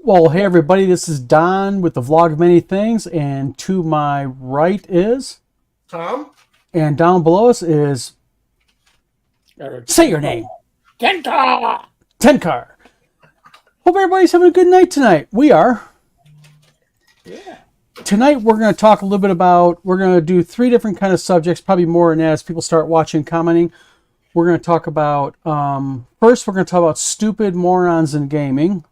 Well, hey everybody, this is Don with the Vlog of Many Things, and to my right is, Tom? and down below us is, Eric say your name, Kenta! Tenkar. Hope everybody's having a good night tonight. We are. Yeah. Tonight we're going to talk a little bit about, we're going to do three different kind of subjects, probably more than that as people start watching, commenting. We're going to talk about, first we're going to talk about stupid morons in gaming.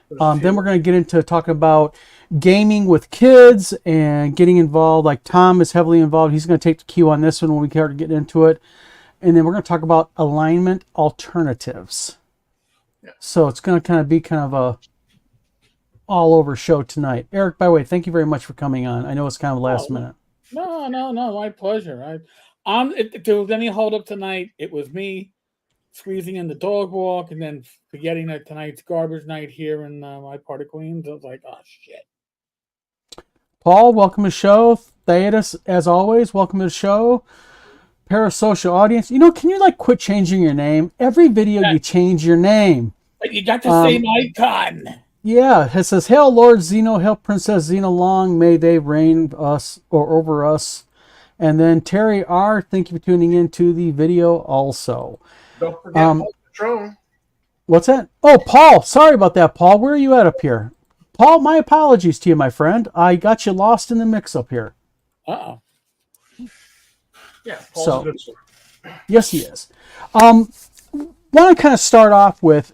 Then we're going to get into talking about gaming with kids and getting involved. Like Tom is heavily involved. He's going to take the cue on this one when we start to get into it. And then we're going to talk about alignment alternatives. Yeah. So it's going to kind of be kind of a all over show tonight. Eric, by the way, thank you very much for coming on. I know it's kind of last minute. No, my pleasure. If there was any hold up tonight, it was me squeezing in the dog walk and then forgetting that tonight's garbage night here in my part of Queens. I was like, oh shit. Paul, welcome to the show. Theatus, as always, welcome to the show. Parasocial audience, can you quit changing your name? Every video you change your name. But you got the same icon. Yeah, it says, "Hail Lord Zeno, hail Princess Zeno Long, may they reign us or over us." And then Terry R, thank you for tuning in to the video also. Don't forget Patron. What's that? Oh, Paul, sorry about that, Paul. Where are you at up here? Paul, my apologies to you, my friend. I got you lost in the mix up here. Uh-oh. Yeah, Paul's a good sort. Yes, he is. Want to kind of start off with,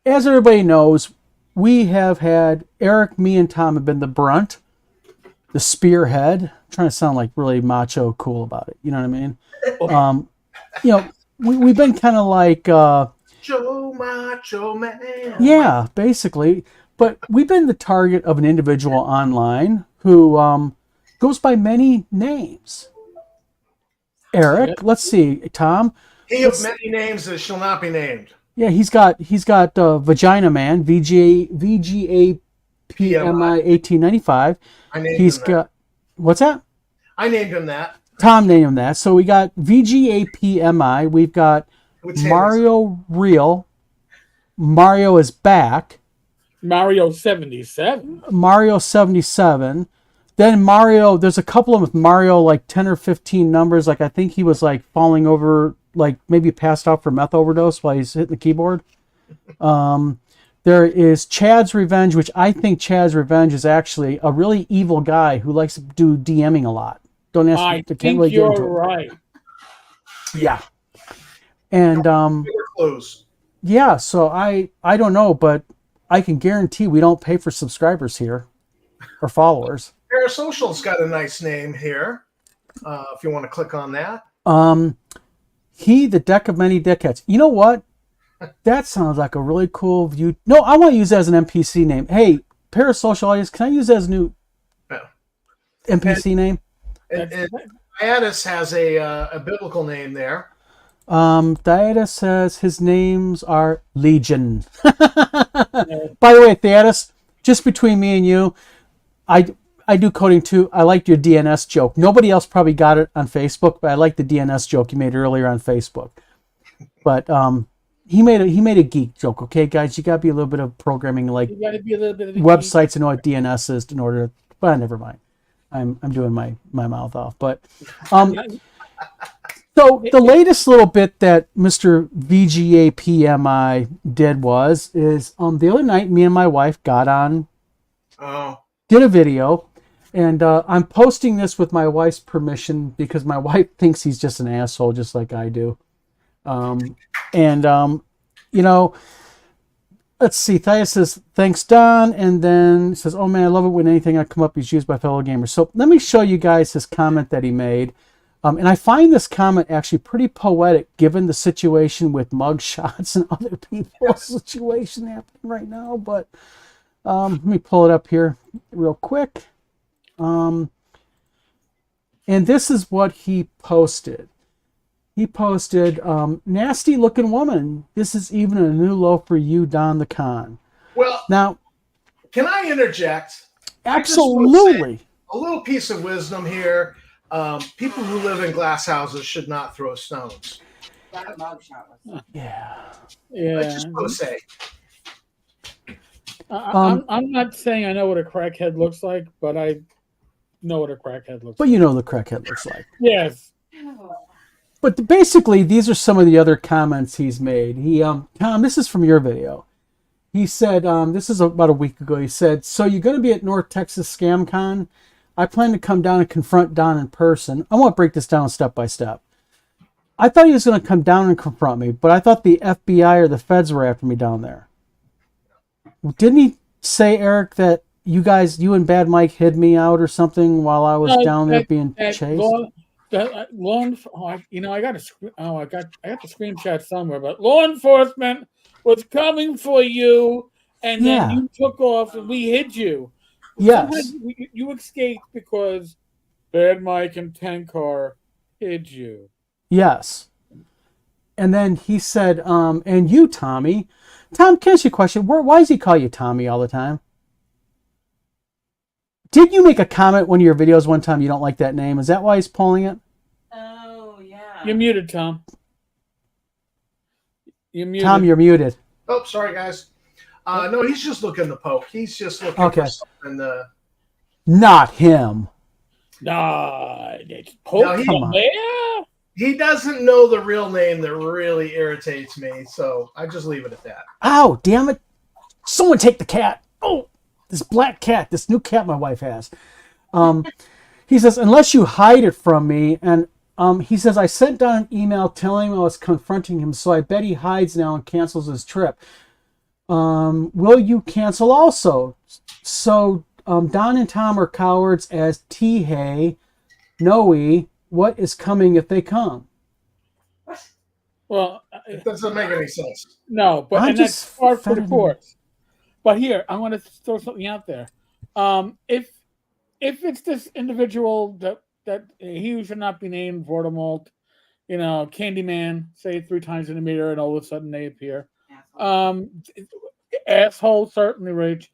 as everybody knows, we have had Eric, me, and Tom have been the brunt, the spearhead. I'm trying to sound like really macho cool about it. You know what I mean? We've been kind of like Joe Macho Man. Yeah, basically. But we've been the target of an individual online who goes by many names. Eric, let's see, Tom. He of many names that shall not be named. Yeah, he's got Vagina Man, VGAPMI 1895. I named He's him got that. what's that? I named him that. Tom named him that. So we got VGAPMI. We've got Mario Real. Mario is back. Mario 77. Mario 77. Then Mario, there's a couple of Mario like 10 or 15 numbers. Like I think he was like falling over, like maybe passed out for meth overdose while he's hitting the keyboard. There is Chad's Revenge, which I think Chad's Revenge is actually a really evil guy who likes to do DMing a lot. Don't ask me. I think really you're right. Yeah. And Close. yeah, so I don't know, but I can guarantee we don't pay for subscribers here or followers. Parasocial's got a nice name here. If you want to click on that. He, the deck of many deckheads. You know what? That sounds like a really cool view. No, I want to use that as an NPC name. Hey, Parasocial audience, can I use that as a new NPC name? And Diatus has a biblical name there. Diatus says his names are Legion. By the way, Theatus, just between me and you, I do coding too. I liked your DNS joke. Nobody else probably got it on Facebook, but I liked the DNS joke you made earlier on Facebook. But he made a geek joke. Okay, guys, you gotta be a little bit of programming, like You gotta be a little bit of a websites and know what DNS is in order. But never mind. I'm doing my mouth off. But so the latest little bit that Mr. VGAPMI did is the other night me and my wife got on, did a video. And I'm posting this with my wife's permission because my wife thinks he's just an asshole, just like I do. Let's see. Thais says, "Thanks, Don." And then says, "Oh, man, I love it when anything I come up is used by fellow gamers." So let me show you guys his comment that he made. And I find this comment actually pretty poetic given the situation with mugshots and other people's situation happening right now. But let me pull it up here real quick. And this is what he posted. He posted, "Nasty looking woman. This is even a new low for you, Don the Con." Well, now, can I interject? Absolutely. A little piece of wisdom here. People who live in glass houses should not throw stones. Yeah. I just want to say. I'm not saying I know what a crackhead looks like, but I know what a crackhead looks But like. you know what the crackhead looks like. Yes. But basically, these are some of the other comments he's made. Tom, this is from your video. He said, this is about a week ago. He said, "So you're going to be at North Texas Scam Con? I plan to come down and confront Don in person. I want to break this down step by step. I thought he was going to come down and confront me, but I thought the FBI or the feds were after me down there. Didn't he say, Eric, that you and Bad Mike hid me out or something while I was down there being chased?" I got the screenshot somewhere, but law enforcement was coming for you, and then you took off, and we hid you. Yes. You escaped because Bad Mike and Tenkar hid you. Yes. And then he said, and you, Tommy. Tom, can I ask you a question? Why does he call you Tommy all the time? Did you make a comment in one of your videos one time you don't like that name? Is that why he's pulling it? Oh, yeah. You're muted, Tom. You're muted. Tom, you're muted. Oh, sorry, guys. No, he's just looking to poke. He's just looking for something. Not him. It's poke. Come on. He doesn't know the real name that really irritates me, so I just leave it at that. Ow, damn it. Someone take the cat. Oh, this black cat, this new cat my wife has. He says, "Unless you hide it from me," and he says, "I sent down an email telling him I was confronting him, so I bet he hides now and cancels his trip. Will you cancel also?" So Don and Tom are cowards as T-Hay, Noe. What is coming if they come? Well, it doesn't make any sense. No, but that's hard for the courts. But here, I want to throw something out there. If it's this individual that he should not be named, Voldemort, Candyman, say it 3 times in the meter, and all of a sudden they appear. Asshole, certainly, Rach.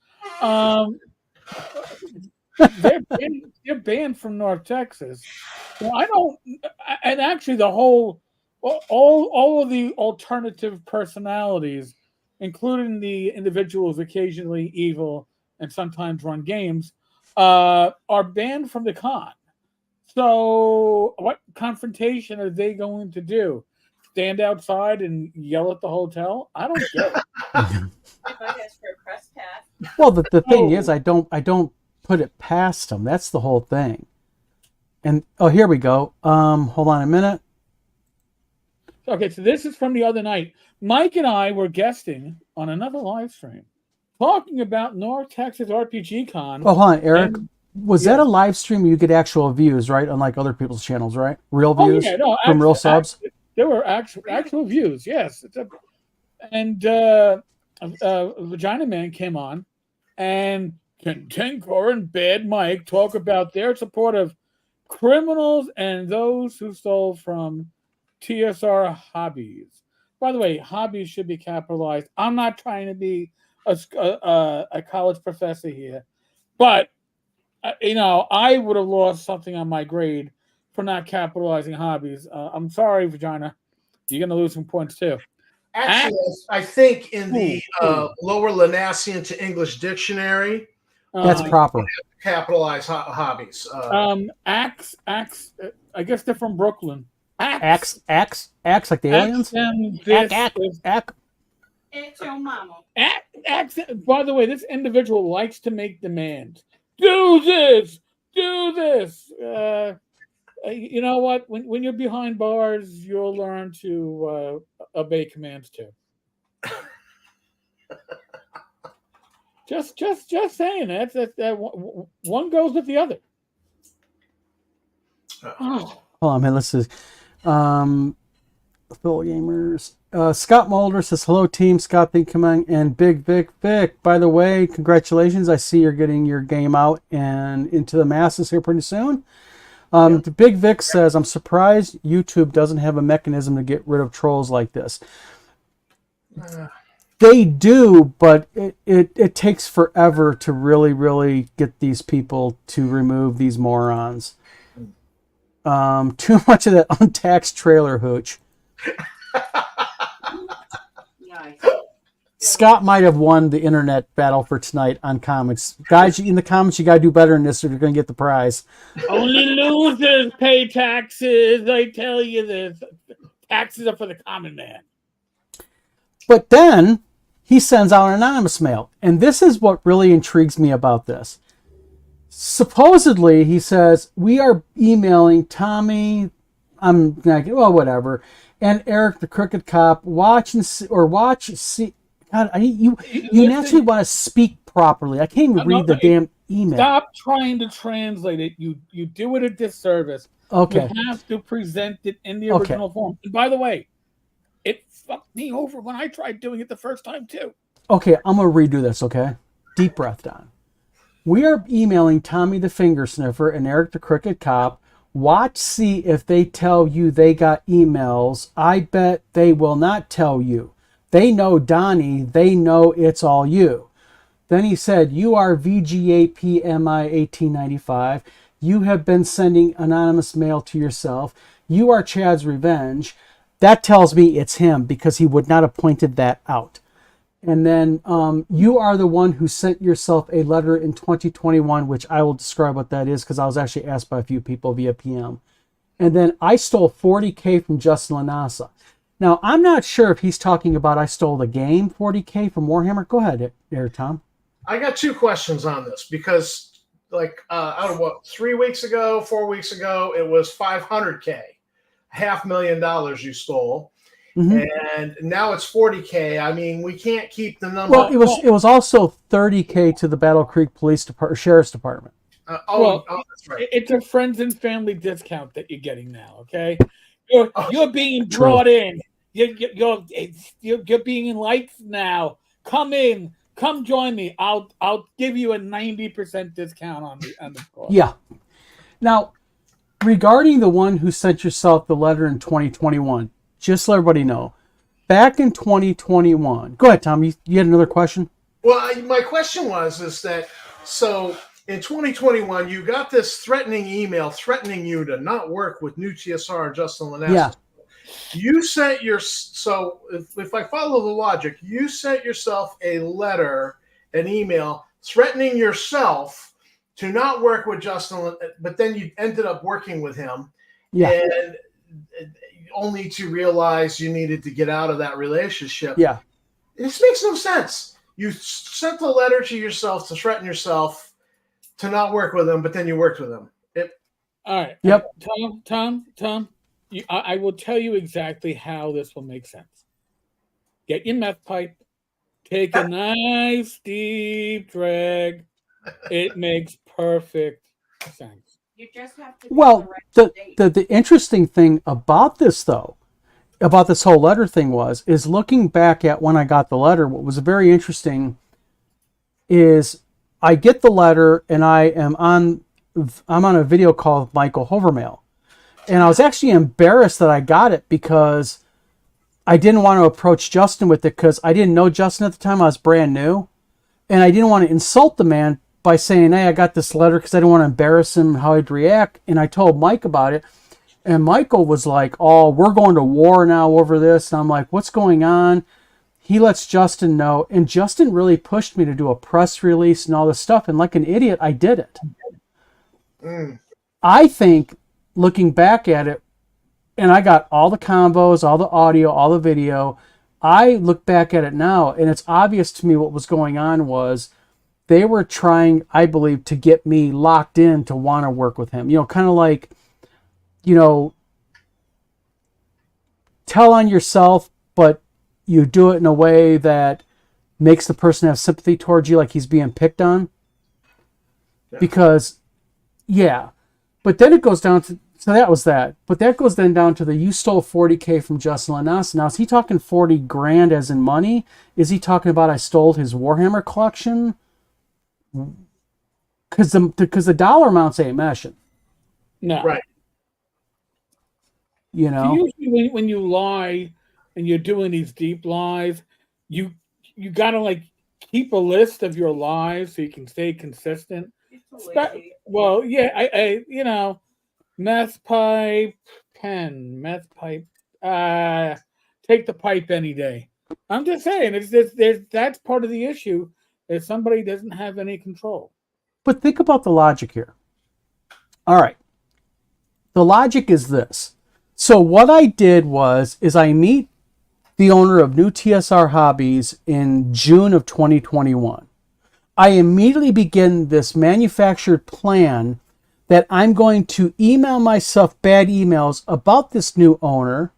They're banned from North Texas. I don't, and actually all of the alternative personalities, including the individuals occasionally evil and sometimes run games, are banned from the con. So what confrontation are they going to do? Stand outside and yell at the hotel? I don't get it. If I ask for a press pass. Well, the thing is, I don't put it past them. That's the whole thing. And here we go. Hold on a minute. Okay, so this is from the other night. Mike and I were guesting on another live stream, talking about North Texas RPG Con. Oh, hold on, Eric. Was that a live stream where you get actual views, right? Unlike other people's channels, right? Real views from real subs? There were actual views, yes. Vagina Man came on, and Tenkar and Bad Mike talk about their support of criminals and those who stole from TSR Hobbies. By the way, hobbies should be capitalized. I'm not trying to be a college professor here, but I would have lost something on my grade for not capitalizing hobbies. I'm sorry, Vagina. You're going to lose some points too. Actually, I think in the Lower Lenassian to English dictionary, that's proper. Capitalize hobbies. Axe. I guess they're from Brooklyn. Axe, like the aliens. Axe your mama. Axe. By the way, this individual likes to make demands. Do this. You know what? When you're behind bars, you'll learn to obey commands too. Just saying that one goes with the other. Hold on, man. Let's see. Phil Gamers. Scott Mulder says, "Hello, team." Scott, thank you for coming. And Big Vic. By the way, congratulations. I see you're getting your game out and into the masses here pretty soon. The Big Vic says, "I'm surprised YouTube doesn't have a mechanism to get rid of trolls like this." They do, but it takes forever to really get these people to remove these morons. Too much of that untaxed trailer hooch. Nice. Scott might have won the internet battle for tonight on comments. Guys, in the comments, you got to do better than this if you're going to get the prize. Only losers pay taxes. I tell you this. Taxes are for the common man. But then he sends out an anonymous mail. And this is what really intrigues me about this. Supposedly, he says, we are emailing Tommy, whatever, and Eric the Crooked Cop, watch, see. God, you naturally want to speak properly. I can't even read the damn email. Stop trying to translate it. You do it a disservice. Okay. You have to present it in the original form. And by the way, it fucked me over when I tried doing it the first time too. Okay, I'm going to redo this, okay? Deep breath, Don. We are emailing Tommy the Finger Sniffer and Eric the Crooked Cop. Watch, see if they tell you they got emails. I bet they will not tell you. They know Donnie. They know it's all you. Then he said, you are VGAPMI1895. You have been sending anonymous mail to yourself. You are Chad's Revenge. That tells me it's him because he would not have pointed that out. And then you are the one who sent yourself a letter in 2021, which I will describe what that is because I was actually asked by a few people via PM. And then I stole $40K from Justin Lanasa. Now, I'm not sure if he's talking about I stole the game 40K from Warhammer. Go ahead there, Tom. I got two questions on this because, like, out of 4 weeks ago, it was $500K, $500,000 you stole. Mm-hmm. And now it's 40K. I mean, we can't keep the number. Well, it was also 30K to the Battle Creek Police Sheriff's Department. That's right. It's a friends and family discount that you're getting now. Okay, you're being brought in. You're being enlightened now. Come in. Come join me. I'll give you a 90% discount on the course. Yeah. Now, regarding the one who sent yourself the letter in 2021. Just so everybody know, back in 2021. Go ahead, Tom. You had another question? Well, my question is that so in 2021 you got this threatening email threatening you to not work with New TSR and Justin Lanasa. Yeah. You sent if I follow the logic, you sent yourself a letter, an email threatening yourself to not work with Justin, but then you ended up working with him. Yeah. And only to realize you needed to get out of that relationship. Yeah. This makes no sense. You sent a letter to yourself to threaten yourself to not work with him, but then you worked with him. All right. Yep. Tom, I will tell you exactly how this will make sense. Get your meth pipe. Take a nice deep drag. It makes perfect sense. You just have to. The interesting thing about this, though, about this whole letter thing is looking back at when I got the letter, what was very interesting is I get the letter and I'm on a video call with Michael Hovermail. And I was actually embarrassed that I got it because I didn't want to approach Justin with it because I didn't know Justin at the time. I was brand new. And I didn't want to insult the man by saying, hey, I got this letter because I didn't want to embarrass him how I'd react. And I told Mike about it. And Michael was like, oh, we're going to war now over this. And I'm like, what's going on? He lets Justin know. And Justin really pushed me to do a press release and all this stuff. And like an idiot, I did it. I think, looking back at it, and I got all the combos, all the audio, all the video. I look back at it now, and it's obvious to me what was going on was they were trying, I believe, to get me locked in to want to work with him. Kind of like, tell on yourself, but you do it in a way that makes the person have sympathy towards you, like he's being picked on. Yeah. Because, yeah. But then it goes down to, so that was that. But that goes then down to you stole $40K from Justin Lanasa. Now, is he talking $40,000 as in money? Is he talking about I stole his Warhammer collection? Because the dollar amounts ain't meshing. No. Right. Usually when you lie and you're doing these deep lies, you gotta like keep a list of your lies so you can stay consistent. Well, yeah, I meth pipe, pen, meth pipe. Take the pipe any day. I'm just saying, that's part of the issue, is somebody doesn't have any control. But think about the logic here. All right. The logic is this. So what I did is I meet the owner of New TSR Hobbies in June of 2021. I immediately begin this manufactured plan that I'm going to email myself bad emails about this new owner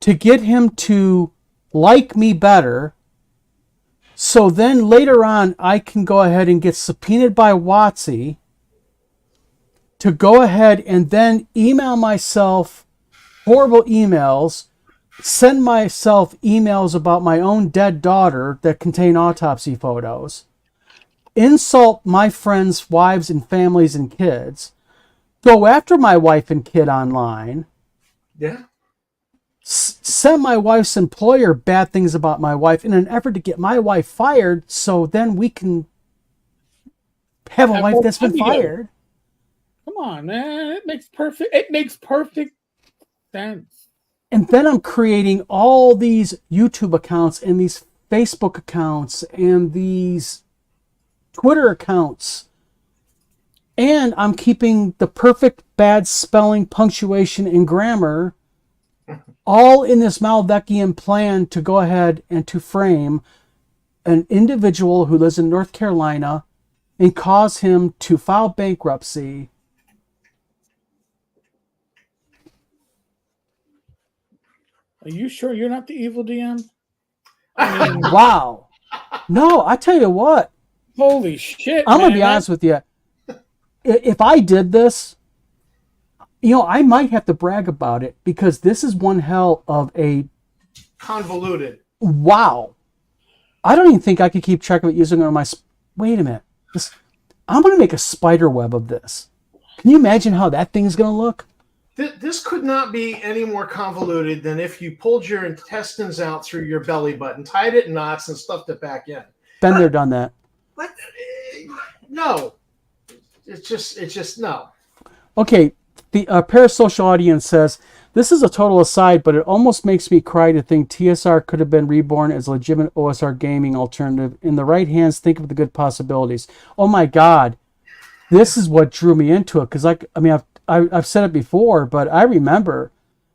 to get him to like me better. So then later on, I can go ahead and get subpoenaed by WotC to go ahead and then email myself horrible emails, send myself emails about my own dead daughter that contain autopsy photos, insult my friends' wives and families and kids, go after my wife and kid online, Yeah. send my wife's employer bad things about my wife in an effort to get my wife fired so then we can have a wife that's been fired. Come on, man. It makes perfect sense. And then I'm creating all these YouTube accounts and these Facebook accounts and these Twitter accounts. And I'm keeping the perfect bad spelling, punctuation, and grammar all in this Malvechian plan to go ahead and to frame an individual who lives in North Carolina and cause him to file bankruptcy. Are you sure you're not the evil DM? Wow. No, I tell you what. Holy shit. I'm going to be honest with you. If I did this, I might have to brag about it because this is one hell of a Convoluted. wow. I don't even think I could keep track of it using it on my. Wait a minute. I'm going to make a spider web of this. Can you imagine how that thing's going to look? This could not be any more convoluted than if you pulled your intestines out through your belly button, tied it in knots, and stuffed it back in. Been there, done that. What? No. It's just no. Okay, the parasocial audience says, this is a total aside, but it almost makes me cry to think TSR could have been reborn as a legitimate OSR gaming alternative. In the right hands, think of the good possibilities. Oh my God. This is what drew me into it. Because I've said it before, but I remember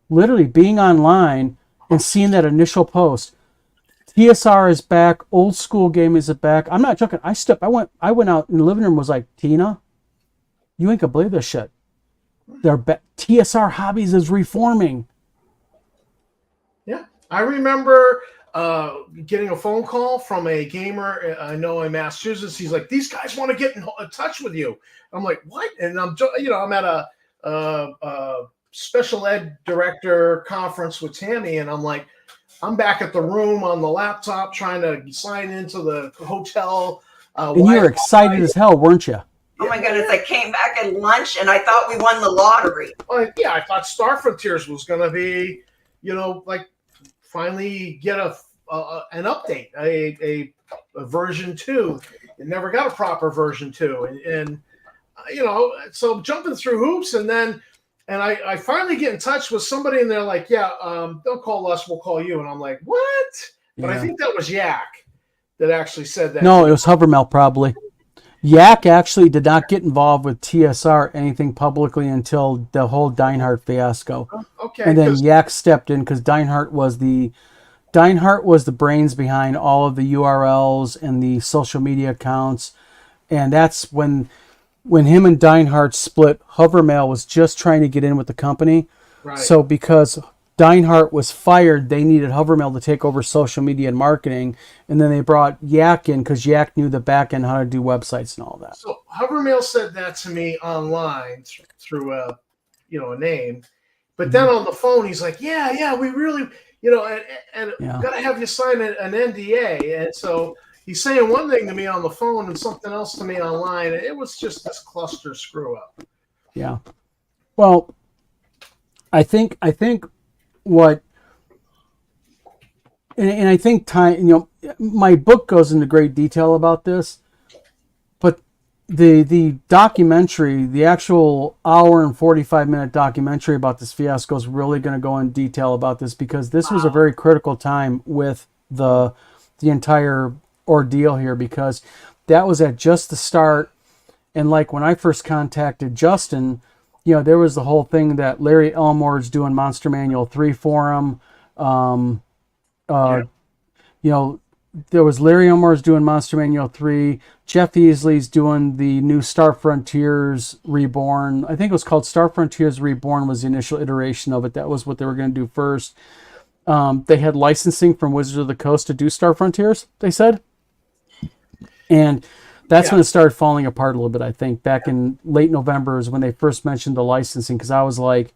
literally being online and seeing that initial post. TSR is back. Old school gaming is back. I'm not joking. I went out in the living room and was like, Tina, you ain't gonna believe this shit. TSR Hobbies is reforming. Yeah. I remember getting a phone call from a gamer I know in Massachusetts. He's like, these guys want to get in touch with you. I'm like, what? And I'm at a special ed director conference with Tammy, and I'm like, I'm back at the room on the laptop trying to sign into the hotel. And you were excited as hell, weren't you? Oh my goodness, I came back at lunch and I thought we won the lottery. Well, yeah, I thought Star Frontiers was going to be, finally get an update, a version 2. It never got a proper version 2. And so jumping through hoops, and I finally get in touch with somebody, and they're like, yeah, don't call us, we'll call you. And I'm like, what? But I think that was Yak that actually said that. No, it was Hovermail probably. Yak actually did not get involved with TSR anything publicly until the whole Deinhardt fiasco. Okay. And then Yak stepped in because Deinhardt was the brains behind all of the URLs and the social media accounts. And that's when him and Deinhardt split, Hovermail was just trying to get in with the company. Right. So because Deinhardt was fired, they needed Hovermail to take over social media and marketing, and then they brought Yak in because Yak knew the back end, how to do websites and all that. So Hovermail said that to me online through a name, but then on the phone he's like, yeah, we really, got to have you sign an NDA, and so he's saying one thing to me on the phone and something else to me online. It was just this cluster screw up. Yeah. Well, I think what, and I think time, my book goes into great detail about this, but the documentary, the actual hour and 45-minute documentary about this fiasco is really going to go in detail about this, because this was a very critical time with the entire ordeal here, because that was at just the start. And like when I first contacted Justin, there was the whole thing that Larry Elmore's doing Monster Manual 3 for him. There was Larry Elmore's doing Monster Manual 3. Jeff Easley's doing the new Star Frontiers Reborn. I think it was called Star Frontiers Reborn was the initial iteration of it. That was what they were going to do first. They had licensing from Wizards of the Coast to do Star Frontiers, they said. And that's when it started falling apart a little bit, I think. Back in late November is when they first mentioned the licensing, because I was like,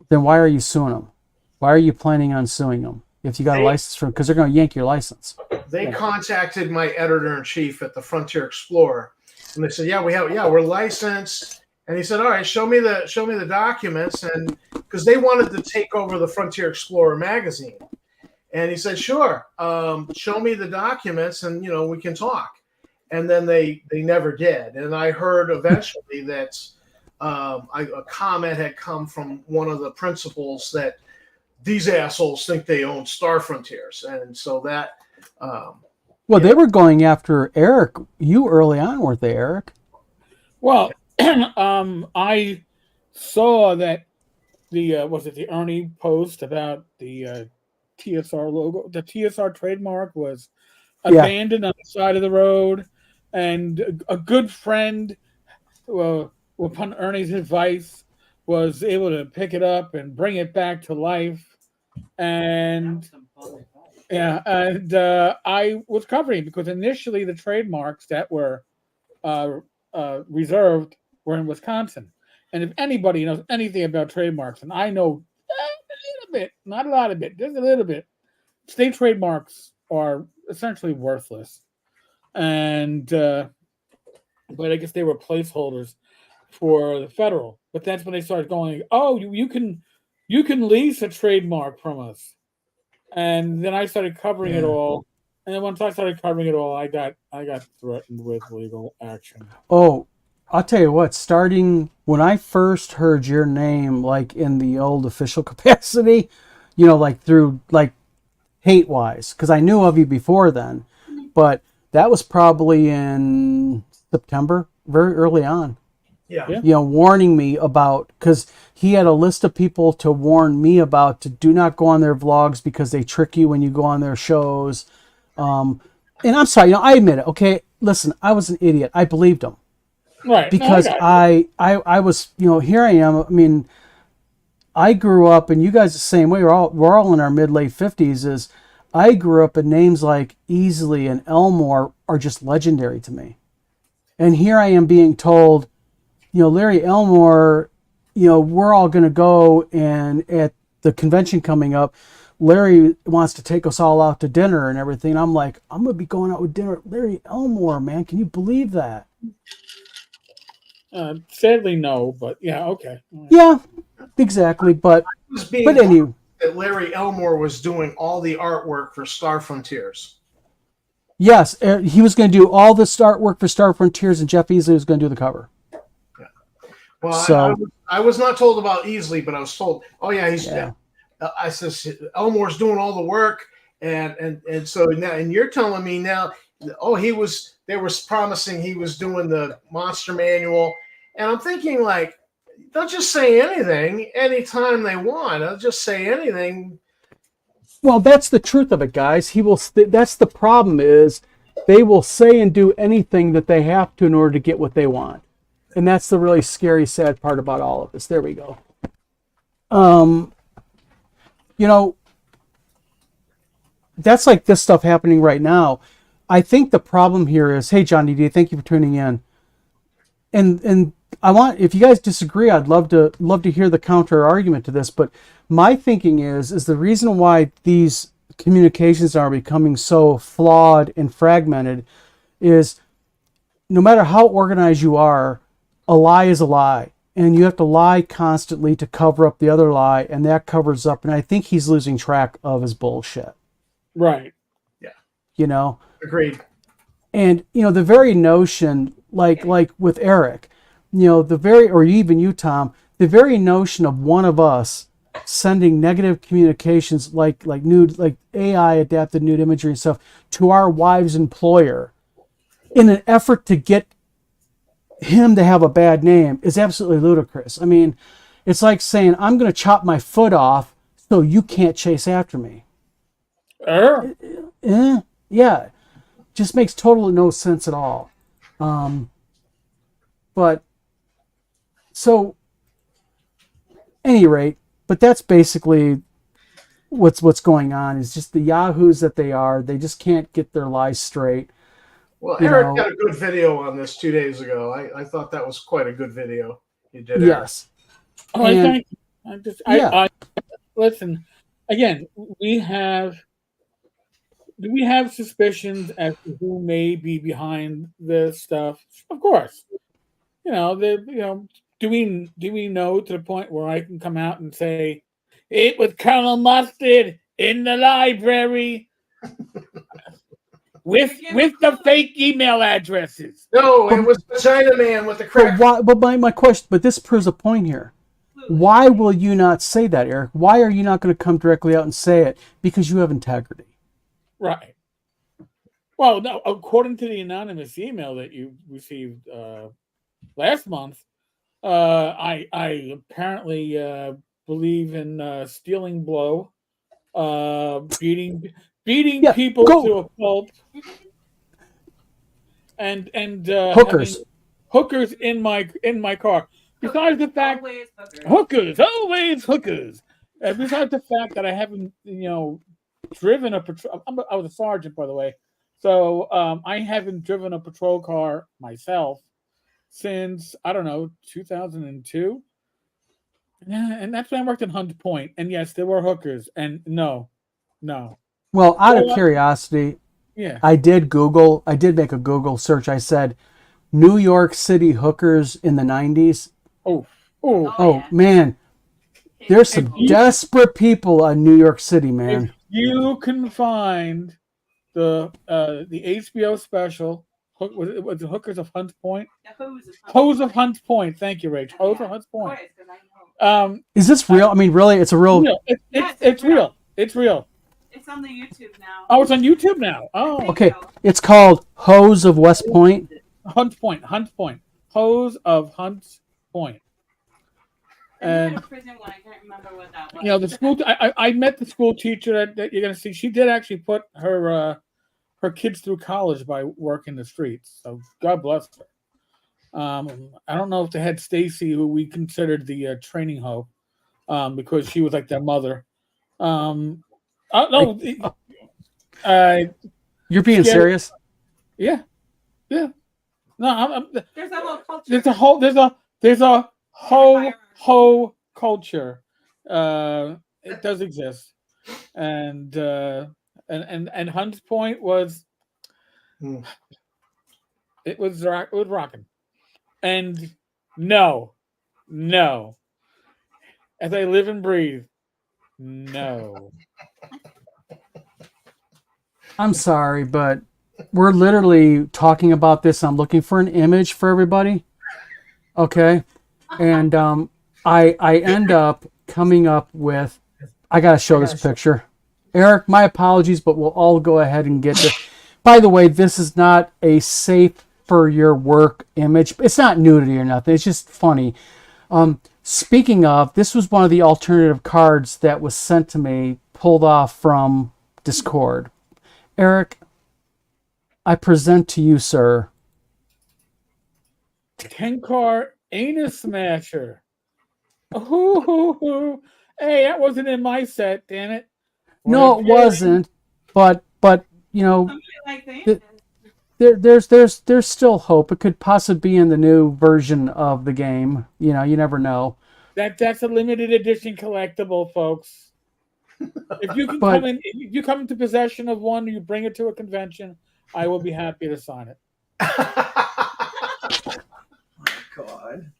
then why are you suing them? Why are you planning on suing them if you got a license from? Because they're going to yank your license. They contacted my editor-in-chief at the Frontier Explorer, and they said, we're licensed. And he said, all right, show me the documents, and because they wanted to take over the Frontier Explorer magazine. And he said, sure, show me the documents, and we can talk. And then they never did. And I heard eventually that a comment had come from one of the principals that these assholes think they own Star Frontiers. And so that... they were going after Eric. You early on, weren't they, Eric? Well, I saw that the Ernie post about the TSR logo. The TSR trademark was abandoned on the side of the road. And a good friend, upon Ernie's advice, was able to pick it up and bring it back to life. And I was covering, because initially the trademarks that were reserved were in Wisconsin. And if anybody knows anything about trademarks, and I know a little bit, not a lot of it, just a little bit, state trademarks are essentially worthless. And but I guess they were placeholders for the federal. But that's when they started going, oh, you can lease a trademark from us. And then I started covering it all. And then once I started covering it all, I got threatened with legal action. Oh, I'll tell you what, starting when I first heard your name, like in the old official capacity, like through like hate-wise, because I knew of you before then, but that was probably in September, very early on. Yeah. Warning me about, because he had a list of people to warn me about, to do not go on their vlogs because they trick you when you go on their shows. And I'm sorry, I admit it. Okay, listen, I was an idiot. I believed him. Right. Because I was, here I am. I mean, I grew up, and you guys the same way. We're all in our mid-late 50s. Is I grew up, and names like Easley and Elmore are just legendary to me. And here I am being told, Larry Elmore, we're all going to go, and at the convention coming up, Larry wants to take us all out to dinner and everything. And I'm like, I'm going to be going out with dinner with Larry Elmore, man. Can you believe that? Sadly, no, but yeah, okay. Yeah, exactly. But anyway. That Larry Elmore was doing all the artwork for Star Frontiers. Yes, he was going to do all the artwork for Star Frontiers, and Jeff Easley was going to do the cover. Yeah. Well, so, I was not told about Easley, but I was told, I says Elmore's doing all the work, and so now, and you're telling me now, they were promising he was doing the Monster Manual, and I'm thinking, like, they'll just say anything anytime they want. They'll just say anything. Well, that's the truth of it, guys. That's the problem, is they will say and do anything that they have to in order to get what they want. And that's the really scary, sad part about all of this. There we go. That's like this stuff happening right now. I think the problem here is, hey, Johnny D, thank you for tuning in. And I want, if you guys disagree, I'd love to hear the counter argument to this. But my thinking is the reason why these communications are becoming so flawed and fragmented is, no matter how organized you are, a lie is a lie. And you have to lie constantly to cover up the other lie, and that covers up. And I think he's losing track of his bullshit. Right. Yeah. Agreed. And the very notion, like with Eric, or even you, Tom, the very notion of one of us sending negative communications like nude, like AI adapted nude imagery and stuff to our wife's employer in an effort to get him to have a bad name is absolutely ludicrous. I mean, it's like saying, I'm going to chop my foot off so you can't chase after me. Yeah. Just makes totally no sense at all. But so, any rate, but that's basically what's going on. Is just the yahoos that they are. They just can't get their lies straight. Well, Eric got a good video on this 2 days ago. I thought that was quite a good video you did. Yes. Oh, thank you. I listen. Again, we have suspicions as to who may be behind this stuff. Of course, do we know to the point where I can come out and say it was Colonel Mustard in the library with the fake email addresses? No, it was the Chinaman with the crack. But my question, but this proves a point here. Why will you not say that, Eric? Why are you not going to come directly out and say it? Because you have integrity. Right. Well, no, according to the anonymous email that you received last month, I apparently believe in stealing blow, beating people to a pulp, and hookers in my car. Besides the fact, always hookers. Besides the fact that I haven't, driven a patrol. I was a sergeant, by the way, so I haven't driven a patrol car myself since 2002, and that's when I worked in Hunt Point. And yes, there were hookers, and no. Well, out of curiosity, I did make a Google search. I said New York City hookers in the 90s. Oh man, there's some desperate people in New York City, man. If you can find the HBO special, was the Hookers of Hunt Point? Hose of Hunt Point. Thank you, Rach. Hose of Hunt Point. Is this real? I mean, really, it's a real. It's real. It's real. It's on the YouTube now. Oh, it's on YouTube now. Oh, okay. It's called Hose of West Point. Hunt Point. Hose of Hunt Point. And a prison one. I can't remember what that was. The school. I met the school teacher that you're gonna see. She did actually put her kids through college by working the streets. So God bless her. I don't know if they had Stacy, who we considered the training hoe, because she was like their mother. No. You're being serious? Yeah. No, there's a whole culture. There's a whole culture. It does exist, and Hunt's Point was it was rocking, and no, as I live and breathe, no. I'm sorry, but we're literally talking about this. I'm looking for an image for everybody. Okay. And I end up coming up with, I got to show this picture. Eric, my apologies, but we'll all go ahead and get this. By the way, this is not a safe for your work image. It's not nudity or nothing. It's just funny. Speaking of, this was one of the alternative cards that was sent to me, pulled off from Discord. Eric, I present to you, sir. Tenkar Anus Smasher. Ooh. Hey, that wasn't in my set, damn it. No, it wasn't. But there's still hope. It could possibly be in the new version of the game. You never know. That's a limited edition collectible, folks. If you can if you come into possession of one, you bring it to a convention, I will be happy to sign it. God.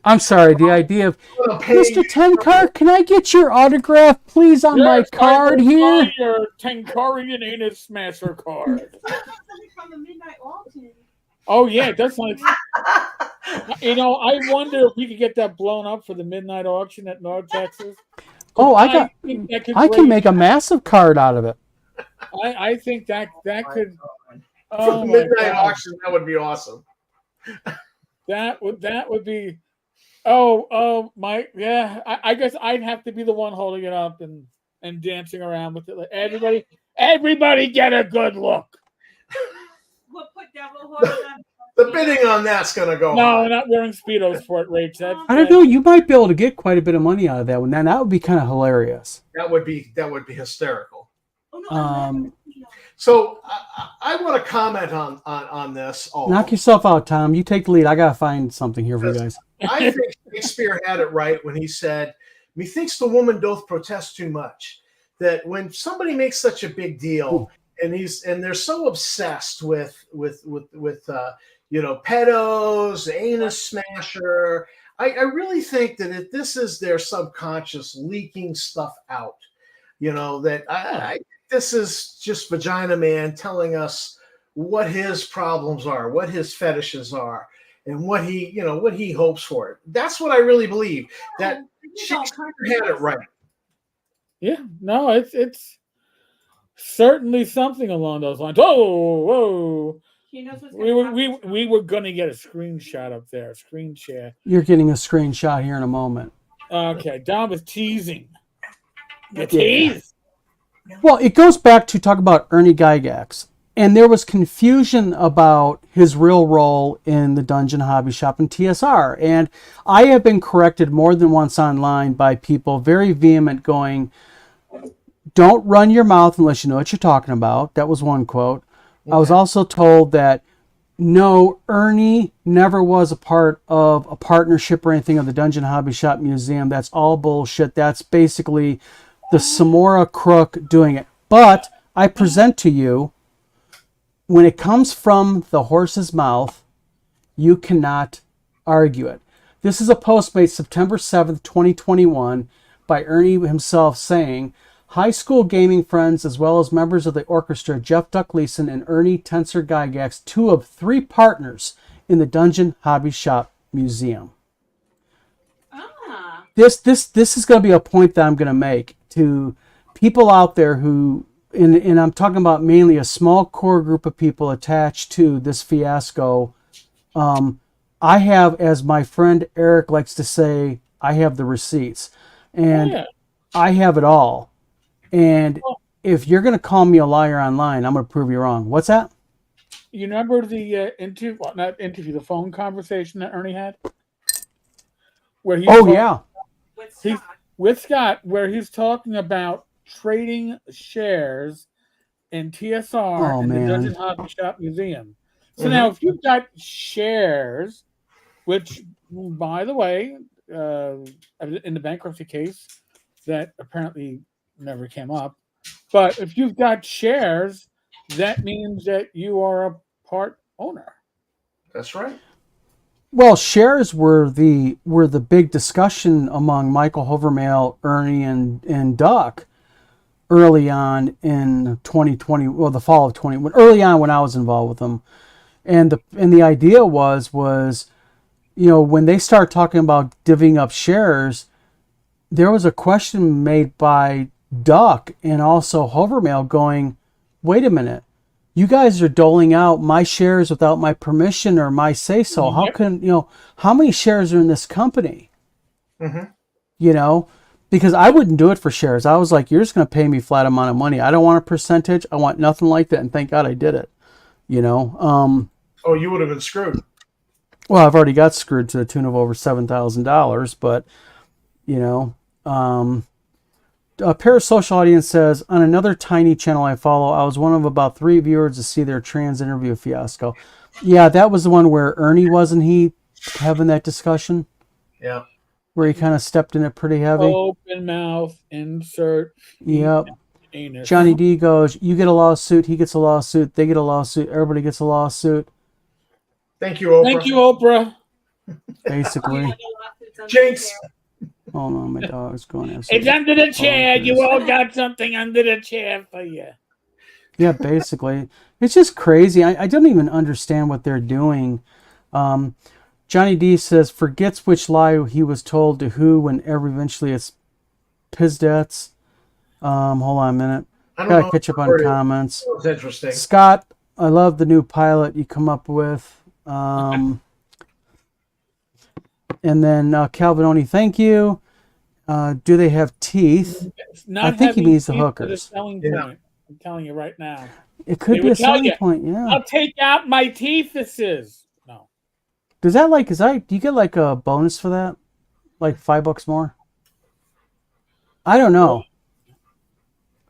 I'm sorry, the idea of Mr. Tenkar, can I get your autograph, please, on my card here? Your Tenkarian Anus Smasher card. the midnight auction. Oh yeah, that's like I wonder if we could get that blown up for the midnight auction at North Texas. Oh, think that could I can raise- make a massive card out of it. I think that could. For Oh the my midnight God. auction, that would be awesome. That would be. Oh my yeah. I guess I'd have to be the one holding it up and dancing around with it. Like, everybody get a good look. We'll put Devil Horse on. The bidding on that's gonna go No, high. we're not wearing Speedos for it, Rach. I don't know. You might be able to get quite a bit of money out of that one. Now that would be kind of hilarious. That would be hysterical. Oh, no, So I want to comment on this. Knock yourself out, Tom. You take the lead. I gotta find something here for you guys. I think Shakespeare had it right when he said, "Methinks the woman doth protest too much." That when somebody makes such a big deal, and they're so obsessed with pedos, anus smasher. I really think that this is their subconscious leaking stuff out. This is just Vagina Man telling us what his problems are, what his fetishes are, and what he hopes for. That's what I really believe. That Shakespeare had it right. Yeah, no, it's certainly something along those lines. Whoa! He knows what's We were gonna get a screenshot up there, a screen share. You're getting a screenshot here in a moment. Okay, Don was teasing. You tease. Well, it goes back to talk about Ernie Gygax. And there was confusion about his real role in the Dungeon Hobby Shop and TSR. And I have been corrected more than once online by people very vehement going, don't run your mouth unless you know what you're talking about. That was one quote. Okay. I was also told that no, Ernie never was a part of a partnership or anything of the Dungeon Hobby Shop Museum. That's all bullshit. That's basically the Samora crook doing it. But I present to you, when it comes from the horse's mouth, you cannot argue it. This is a post made September 7th, 2021 by Ernie himself saying, high school gaming friends as well as members of the orchestra Jeff Duck Leeson and Ernie Tensor Gygax, 2 of 3 partners in the Dungeon Hobby Shop Museum. This is going to be a point that I'm going to make to people out there who, and I'm talking about mainly a small core group of people attached to this fiasco. I have, as my friend Eric likes to say, I have the receipts. And I have it all. And if you're going to call me a liar online, I'm going to prove you wrong. What's that? You remember the the phone conversation that Ernie had? Where he with Scott, where he's talking about trading shares in TSR the Dungeon Hobby Shop Museum. So now, if you've got shares, which, by the way, in the bankruptcy case, that apparently never came up, but if you've got shares, that means that you are a part owner. That's right. Well, shares were the big discussion among Michael Hovermail, Ernie, and Duck early on in 2020. Well, the fall of 20. Early on when I was involved with them, and the idea was when they start talking about divvying up shares, there was a question made by Duck and also Hovermail going, wait a minute, you guys are doling out my shares without my permission or my say so. How can, how many shares are in this company? Because I wouldn't do it for shares. I was like, you're just going to pay me flat amount of money. I don't want a percentage. I want nothing like that. And thank God I did it, you would have been screwed. Well, I've already got screwed to the tune of over $7,000, but, a Parasocial Audience says, on another tiny channel I follow, I was one of about 3 viewers to see their trans interview fiasco. Yeah, that was the one where Ernie, wasn't he, having that discussion? Yeah. Where he kind of stepped in it pretty heavy? Open mouth, insert. Yep. Anus. Johnny D goes, you get a lawsuit, he gets a lawsuit, they get a lawsuit, everybody gets a lawsuit. Thank you, Oprah. Thank you, Oprah. Basically. Jinx. Oh no, my dog's going to. It's under the chair. You all got something under the chair for you. Yeah, basically. It's just crazy. I don't even understand what they're doing. Johnny D says, forgets which lie he was told to who whenever eventually it's Pizdets. Hold on a minute. I don't Gotta know catch if up I've on heard it. comments. It's interesting. Scott, I love the new pilot you come up with. And then Calvinoni, thank you. Do they have teeth? Not I think he having means the teeth is a hookers. selling Yeah. point. I'm telling you right now. It could They be a would tell selling you. point, yeah. I'll take out my teethuses. No. Do you get like a bonus for that? Like $5 more? I don't know.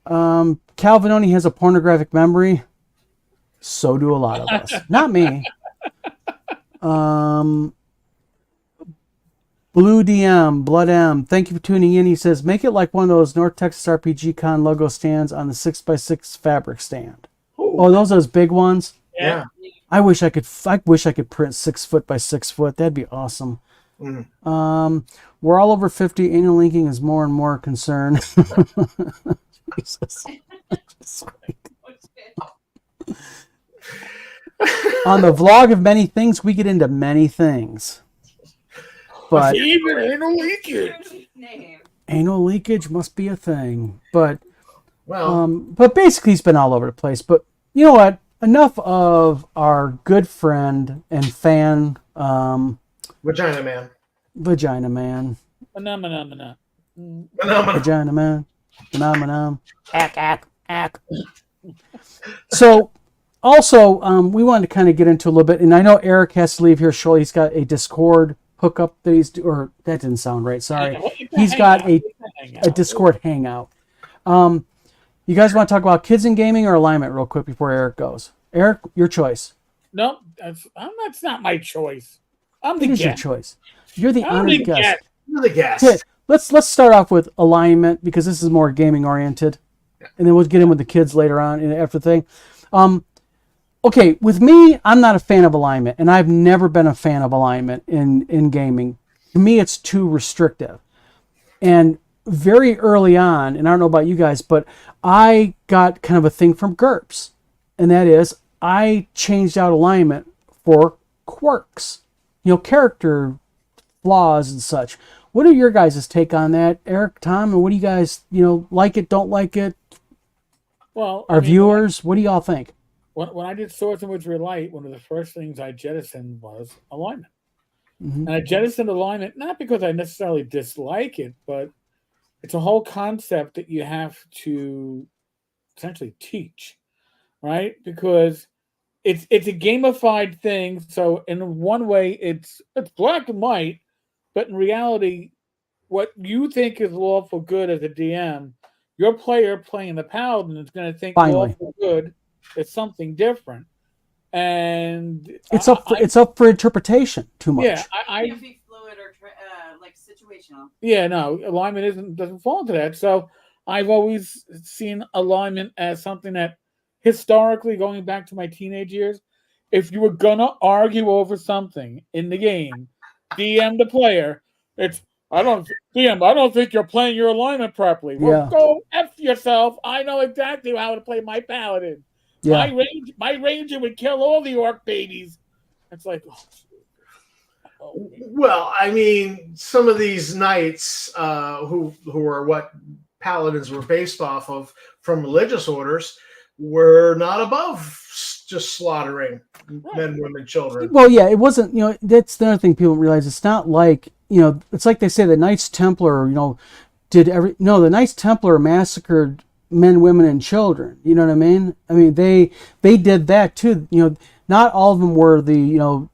Calvinoni has a pornographic memory. So do a lot of us. Not me. Blue DM, Blood M, thank you for tuning in. He says, make it like one of those North Texas RPG Con logo stands on the 6x6 fabric stand. Oh, those big ones? Yeah. I wish I could print 6 foot by 6 foot. That'd be awesome. Mm. We're all over 50. Anal linking is more and more a concern. Jesus. On the vlog of many things, we get into many things. But Even anal leakage. Name. anal leakage must be a thing. But Well, but basically he's been all over the place. But you know what? Enough of our good friend and fan Vagina Man. Vagina Man. Phenomena. Phenomenal. Vagina Man. Phenomenon. Ack. So also we wanted to kind of get into a little bit, and I know Eric has to leave here shortly. He's got a Discord hookup that or that didn't sound right, sorry. He's got a Discord hangout. You guys want to talk about kids in gaming or alignment real quick before Eric goes? Eric, your choice. No, that's not my choice. I'm the It is your guest. choice. You're the I'm honored the guest. guest. You're the guest. Okay, let's start off with alignment because this is more gaming oriented, and then we'll get in with the kids later on in after the thing. Okay, with me, I'm not a fan of alignment, and I've never been a fan of alignment in gaming. To me, it's too restrictive. And very early on, and I don't know about you guys, but I got kind of a thing from GURPS, and that is I changed out alignment for quirks, character flaws and such. What are your guys' take on that, Eric, Tom, and what do you guys, like it, don't like it? Well, Our viewers, what do y'all think? When I did Swords and Wizardry Light, one of the first things I jettisoned was alignment. Mm-hmm. And I jettisoned alignment not because I necessarily dislike it, but it's a whole concept that you have to essentially teach, right? Because it's a gamified thing. So in one way, it's black and white, but in reality, what you think is lawful good as a DM, your player playing the paladin is going to think lawful good is something different, and it's up for interpretation too much. Yeah, It can be fluid or like situational. Yeah, no, alignment doesn't fall into that. So I've always seen alignment as something that historically, going back to my teenage years, if you were gonna argue over something in the game, DM the player, I don't think you're playing your alignment properly. Well, go F yourself. I know exactly how to play my paladin. Yeah. My ranger would kill all the orc babies. It's like, well, I mean, some of these knights who are what paladins were based off of from religious orders were not above just slaughtering men, women, children. Well, yeah, it wasn't. That's the other thing people realize. It's not like it's like they say the Knights Templar. The Knights Templar massacred men, women, and children. You know what I mean? I mean they did that too. Not all of them were the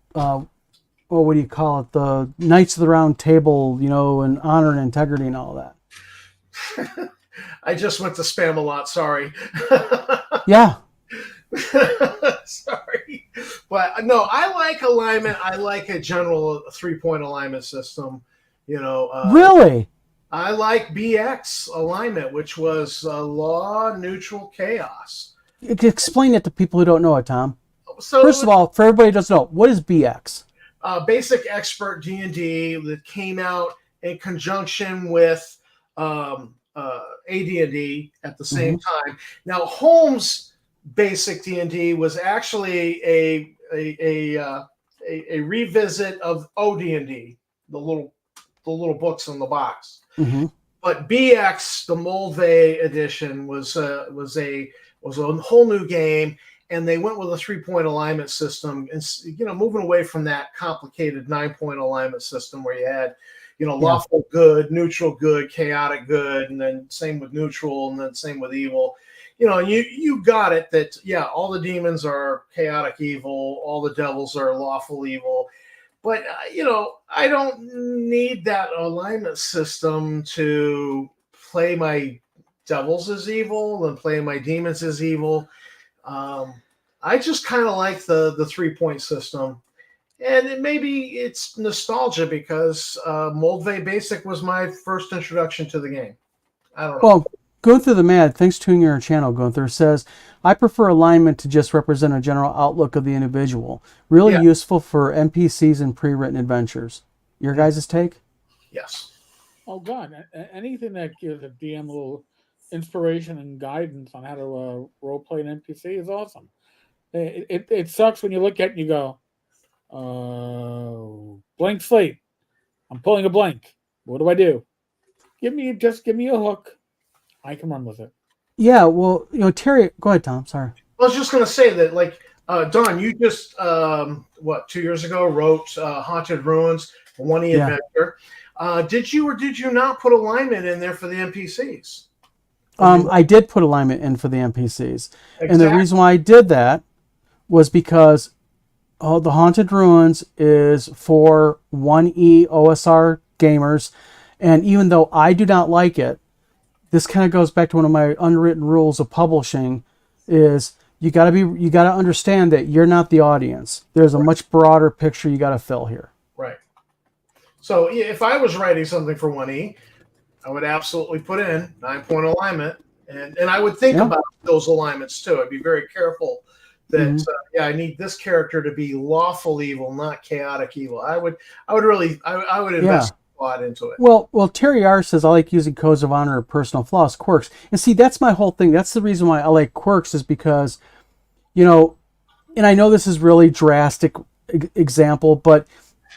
what do you call it? The Knights of the Round Table. And honor and integrity and all that. I just went to spam a lot. Sorry. Yeah. Sorry. But no, I like alignment. I like a general 3-point alignment system. Really? I like BX alignment, which was law, neutral, chaos. Explain it to people who don't know it, Tom. So first of all, for everybody who doesn't know, what is BX? Basic Expert D&D that came out in conjunction with AD&D at the same time. Now, Holmes basic D&D was actually a revisit of OD&D, the little books in the box. Mm-hmm. But BX, the Moldvay edition, was a whole new game, and they went with a 3-point alignment system, and moving away from that complicated 9-point alignment system where you had lawful good, neutral good, chaotic good, and then same with neutral, and then same with evil. You got it that all the demons are chaotic evil, all the devils are lawful evil. But, I don't need that alignment system to play my devils as evil and play my demons as evil. I just kind of like the 3-point system. And maybe it's nostalgia because Moldvay Basic was my first introduction to the game. I don't know. Well, Gunther the Mad, thanks to tuning our channel, Gunther, says, I prefer alignment to just represent a general outlook of the individual. Really useful for NPCs and pre-written adventures. Your guys' take? Yes. Oh, God. Anything that gives a DM a little inspiration and guidance on how to role-play an NPC is awesome. It sucks when you look at it and you go, blank slate. I'm pulling a blank. What do I do? Give me a hook. I can run with it. Yeah, well, Terry, go ahead, Tom. Sorry. I was just going to say that, Don, you just 2 years ago wrote Haunted Ruins, a 1E adventure. Did you or did you not put alignment in there for the NPCs? I did put alignment in for the NPCs, Exactly. and the reason why I did that was because the Haunted Ruins is for 1E OSR gamers, and even though I do not like it, this kind of goes back to one of my unwritten rules of publishing: is you got to understand that you're not the audience. There's a much broader picture you got to fill here. Right. So if I was writing something for 1E, I would absolutely put in 9-point alignment, and I would think about those alignments too. I'd be very careful that I need this character to be lawful evil, not chaotic evil. I would invest a lot into it. Well, Terry R says, I like using codes of honor or personal flaws, quirks. And see, that's my whole thing. That's the reason why I like quirks, is because, and I know this is really drastic example, but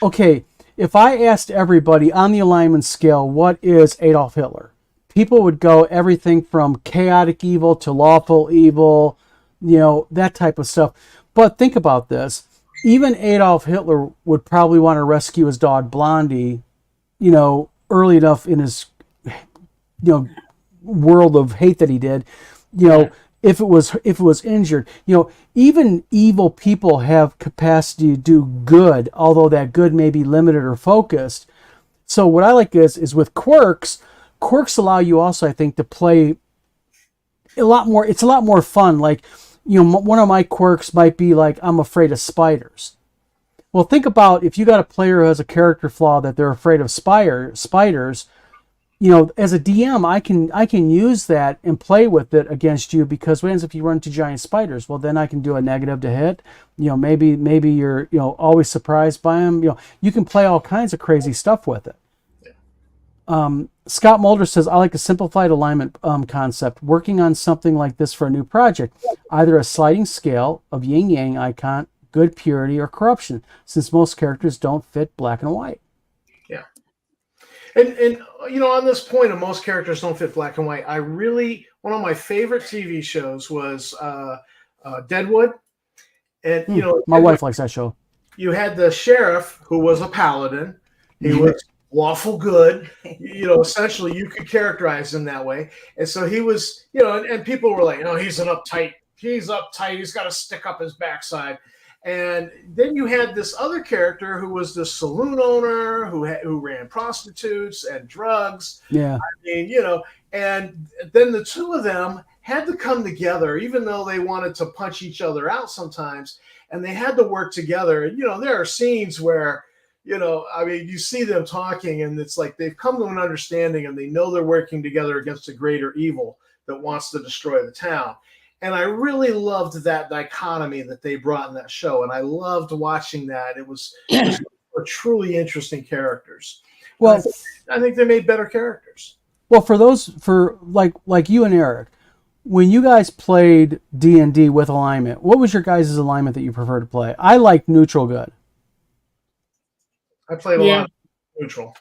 okay, if I asked everybody on the alignment scale, what is Adolf Hitler? People would go everything from chaotic evil to lawful evil, that type of stuff. But think about this. Even Adolf Hitler would probably want to rescue his dog Blondie, early enough in his, world of hate that he did, if it was injured, even evil people have capacity to do good, although that good may be limited or focused. So what I like is with quirks allow you also, I think, to play a lot more. It's a lot more fun. Like, one of my quirks might be like, I'm afraid of spiders. Well, think about if you got a player who has a character flaw that they're afraid of spiders. As a DM, I can use that and play with it against you, because what happens if you run into giant spiders? Well, then I can do a negative to hit. Maybe you're always surprised by them. You can play all kinds of crazy stuff with it. Scott Mulder says, I like a simplified alignment concept. Working on something like this for a new project, either a sliding scale of yin yang icon, good, purity, or corruption, since most characters don't fit black and white. Yeah. And on this point of most characters don't fit black and white, one of my favorite TV shows was Deadwood. And, my wife likes that show. You had the sheriff who was a paladin. He was lawful good. Essentially you could characterize him that way. And so he was, and people were like, he's uptight. He's got to stick up his backside. And then you had this other character who was the saloon owner who ran prostitutes and drugs. Yeah. And then the two of them had to come together, even though they wanted to punch each other out sometimes, and they had to work together. And, there are scenes where, you see them talking, and it's like they've come to an understanding, and they know they're working together against a greater evil that wants to destroy the town. And I really loved that dichotomy that they brought in that show, and I loved watching that. It was truly interesting characters. Well, I think they made better characters. Well, for like you and Eric, when you guys played D&D with alignment, what was your guys' alignment that you prefer to play? I like neutral good. I played a Yeah. lot of neutral.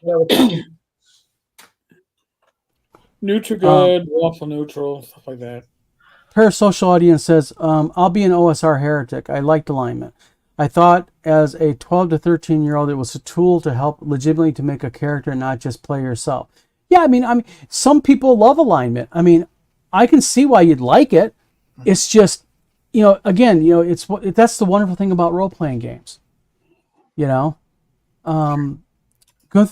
Yeah, Neutral good, lawful neutral, stuff like that. Parasocial Audience says, I'll be an OSR heretic. I liked alignment. I thought as a 12 to 13-year-old, it was a tool to help legitimately to make a character, not just play yourself. Yeah, I mean, some people love alignment. I mean, I can see why you'd like it. It's just, again, that's the wonderful thing about role-playing games. Gunther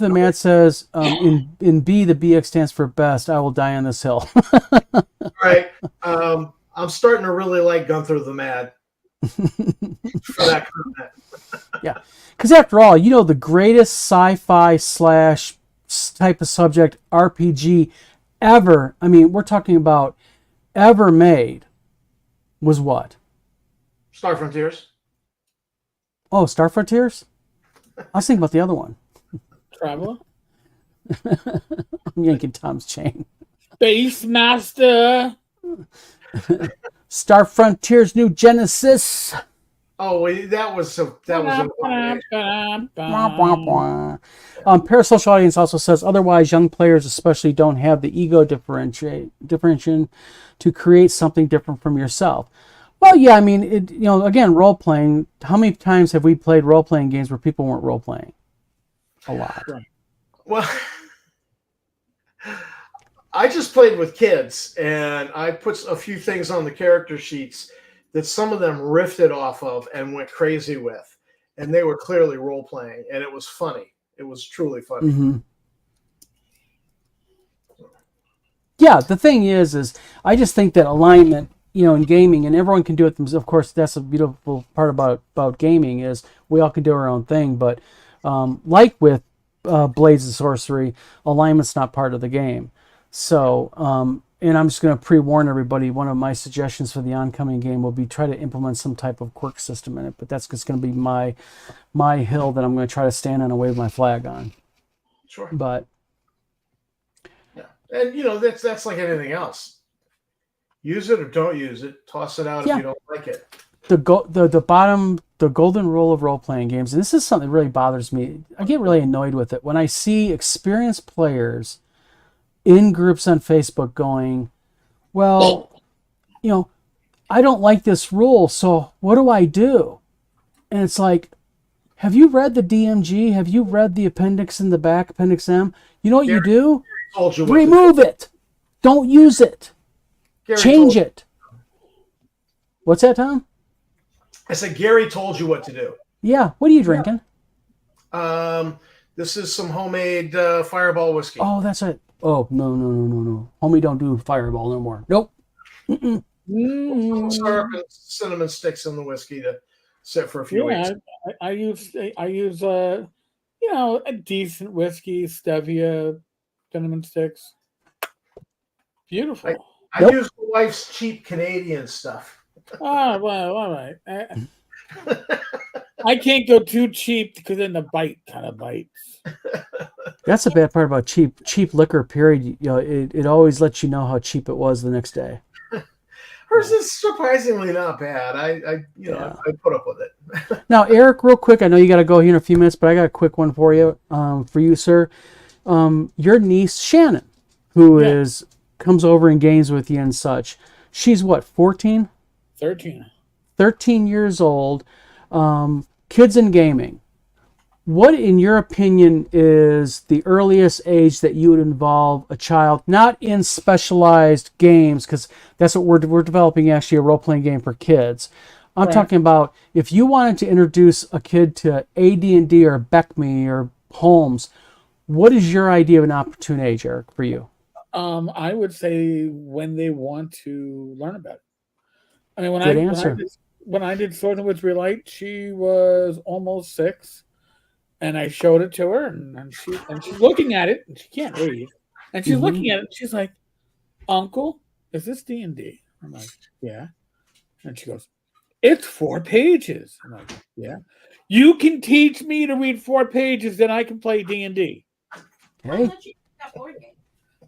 the Man says, in B, the BX stands for best. I will die on this hill. right. I'm starting to really like Gunther the Mad for that comment. Yeah, because after all, the greatest sci-fi / type of subject RPG ever, I mean, we're talking about ever made, was what? Star Frontiers. Oh, Star Frontiers? I was thinking about the other one. Traveler? I'm yanking Tom's chain. Space Master. Star Frontiers New Genesis. Oh, that was a Parasocial Audience also says, otherwise, young players especially don't have the ego differentiation to create something different from yourself. Well, yeah, I mean, again, role playing. How many times have we played role playing games where people weren't role playing? A lot. Well, I just played with kids, and I put a few things on the character sheets that some of them riffed off of and went crazy with, and they were clearly role playing, and it was funny. It was truly funny. Mm-hmm. Yeah, the thing is I just think that alignment, in gaming, and everyone can do it themselves. Of course, that's a beautiful part about gaming is we all can do our own thing. But like with Blades of Sorcery, alignment's not part of the game. So, and I'm just going to pre-warn everybody, one of my suggestions for the oncoming game will be try to implement some type of quirk system in it. But that's just going to be my hill that I'm going to try to stand on and wave my flag on. Sure. But yeah, and that's like anything else. Use it or don't use it. Toss it out if you don't like it. The golden rule of role-playing games, and this is something that really bothers me. I get really annoyed with it when I see experienced players in groups on Facebook going, well, I don't like this rule, so what do I do? And it's like, have you read the DMG? Have you read the appendix in the back, Appendix M? You know what you do? Told you remove it. Don't use it. Change it. What's that, Tom? I said Gary told you what to do. Yeah. What are you drinking? This is some homemade Fireball whiskey. Oh, that's it. Oh, no. Homie, don't do Fireball no more. Nope. Syrup and cinnamon sticks in the whiskey to sit for a few weeks. I use a decent whiskey, stevia, cinnamon sticks. Beautiful. I use the wife's cheap Canadian stuff. Oh, well, all right. I can't go too cheap because then the bite kind of bites. That's the bad part about cheap liquor. Period. It always lets you know how cheap it was the next day. Hers is surprisingly not bad. I put up with it. Now, Eric, real quick, I know you got to go here in a few minutes, but I got a quick one for you, sir. Your niece Shannon, who comes over and games with you and such. She's what, 14? 13. 13 years old. Kids in gaming. What, in your opinion, is the earliest age that you would involve a child, not in specialized games, because that's what we're developing, actually, a role-playing game for kids. I'm talking about if you wanted to introduce a kid to AD&D or BECMI or Holmes, what is your idea of an opportune age, Eric, for you? I would say when they want to learn about it. I mean, when I did Swords and Wits Relight, she was almost 6. And I showed it to her, and she's looking at it, and she can't read. And she's looking at it, and she's like, "Uncle, is this D&D?" I'm like, "Yeah." And she goes, "It's 4 pages." I'm like, "Yeah." "You can teach me to read 4 pages, then I can play D&D." Hey.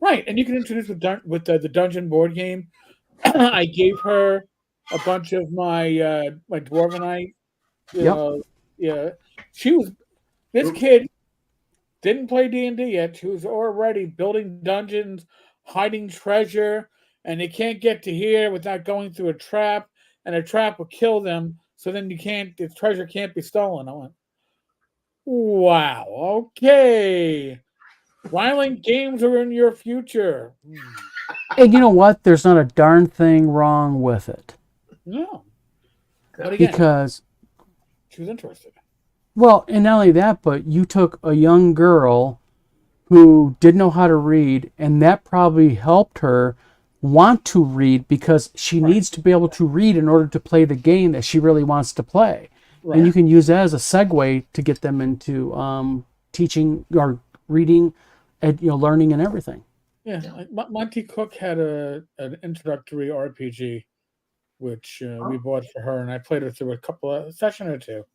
Right, and you can introduce with the dungeon board game. I gave her a bunch of my Dwarvenite. Yep. Yeah, this kid didn't play D&D yet. She was already building dungeons, hiding treasure, and they can't get to here without going through a trap, and a trap will kill them. So then the treasure can't be stolen. I went, wow, okay. Violent games are in your future. And you know what? There's not a darn thing wrong with it. No. But again, Because, she was interested. well, and not only that, but you took a young girl who didn't know how to read, and that probably helped her want to read because she needs to be able to read in order to play the game that she really wants to play. Right. And you can use that as a segue to get them into teaching or reading, learning and everything. Yeah, like Monty Cook had an introductory RPG, which we bought for her, and I played her through a session or two.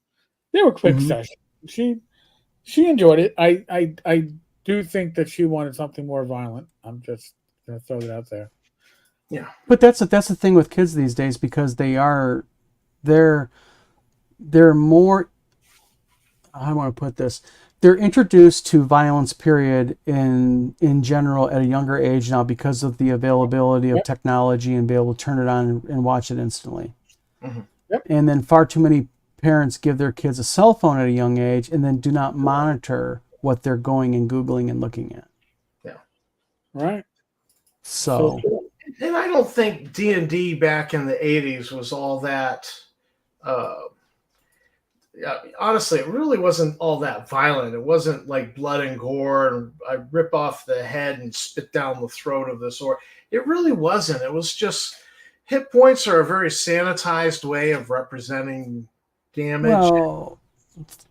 They were quick sessions. She enjoyed it. I do think that she wanted something more violent. I'm just gonna throw that out there. Yeah. But that's the thing with kids these days, because they're more, how do I want to put this? They're introduced to violence, period, in general at a younger age now because of the availability of technology and be able to turn it on and watch it instantly. Mm-hmm. Yep. And then far too many parents give their kids a cell phone at a young age and then do not monitor what they're going and Googling and looking at. Yeah. Right. So And I don't think D&D back in the 80s was all that honestly, it really wasn't all that violent. It wasn't like blood and gore and I rip off the head and spit down the throat of this, or it really wasn't. It was just hit points are a very sanitized way of representing damage. well,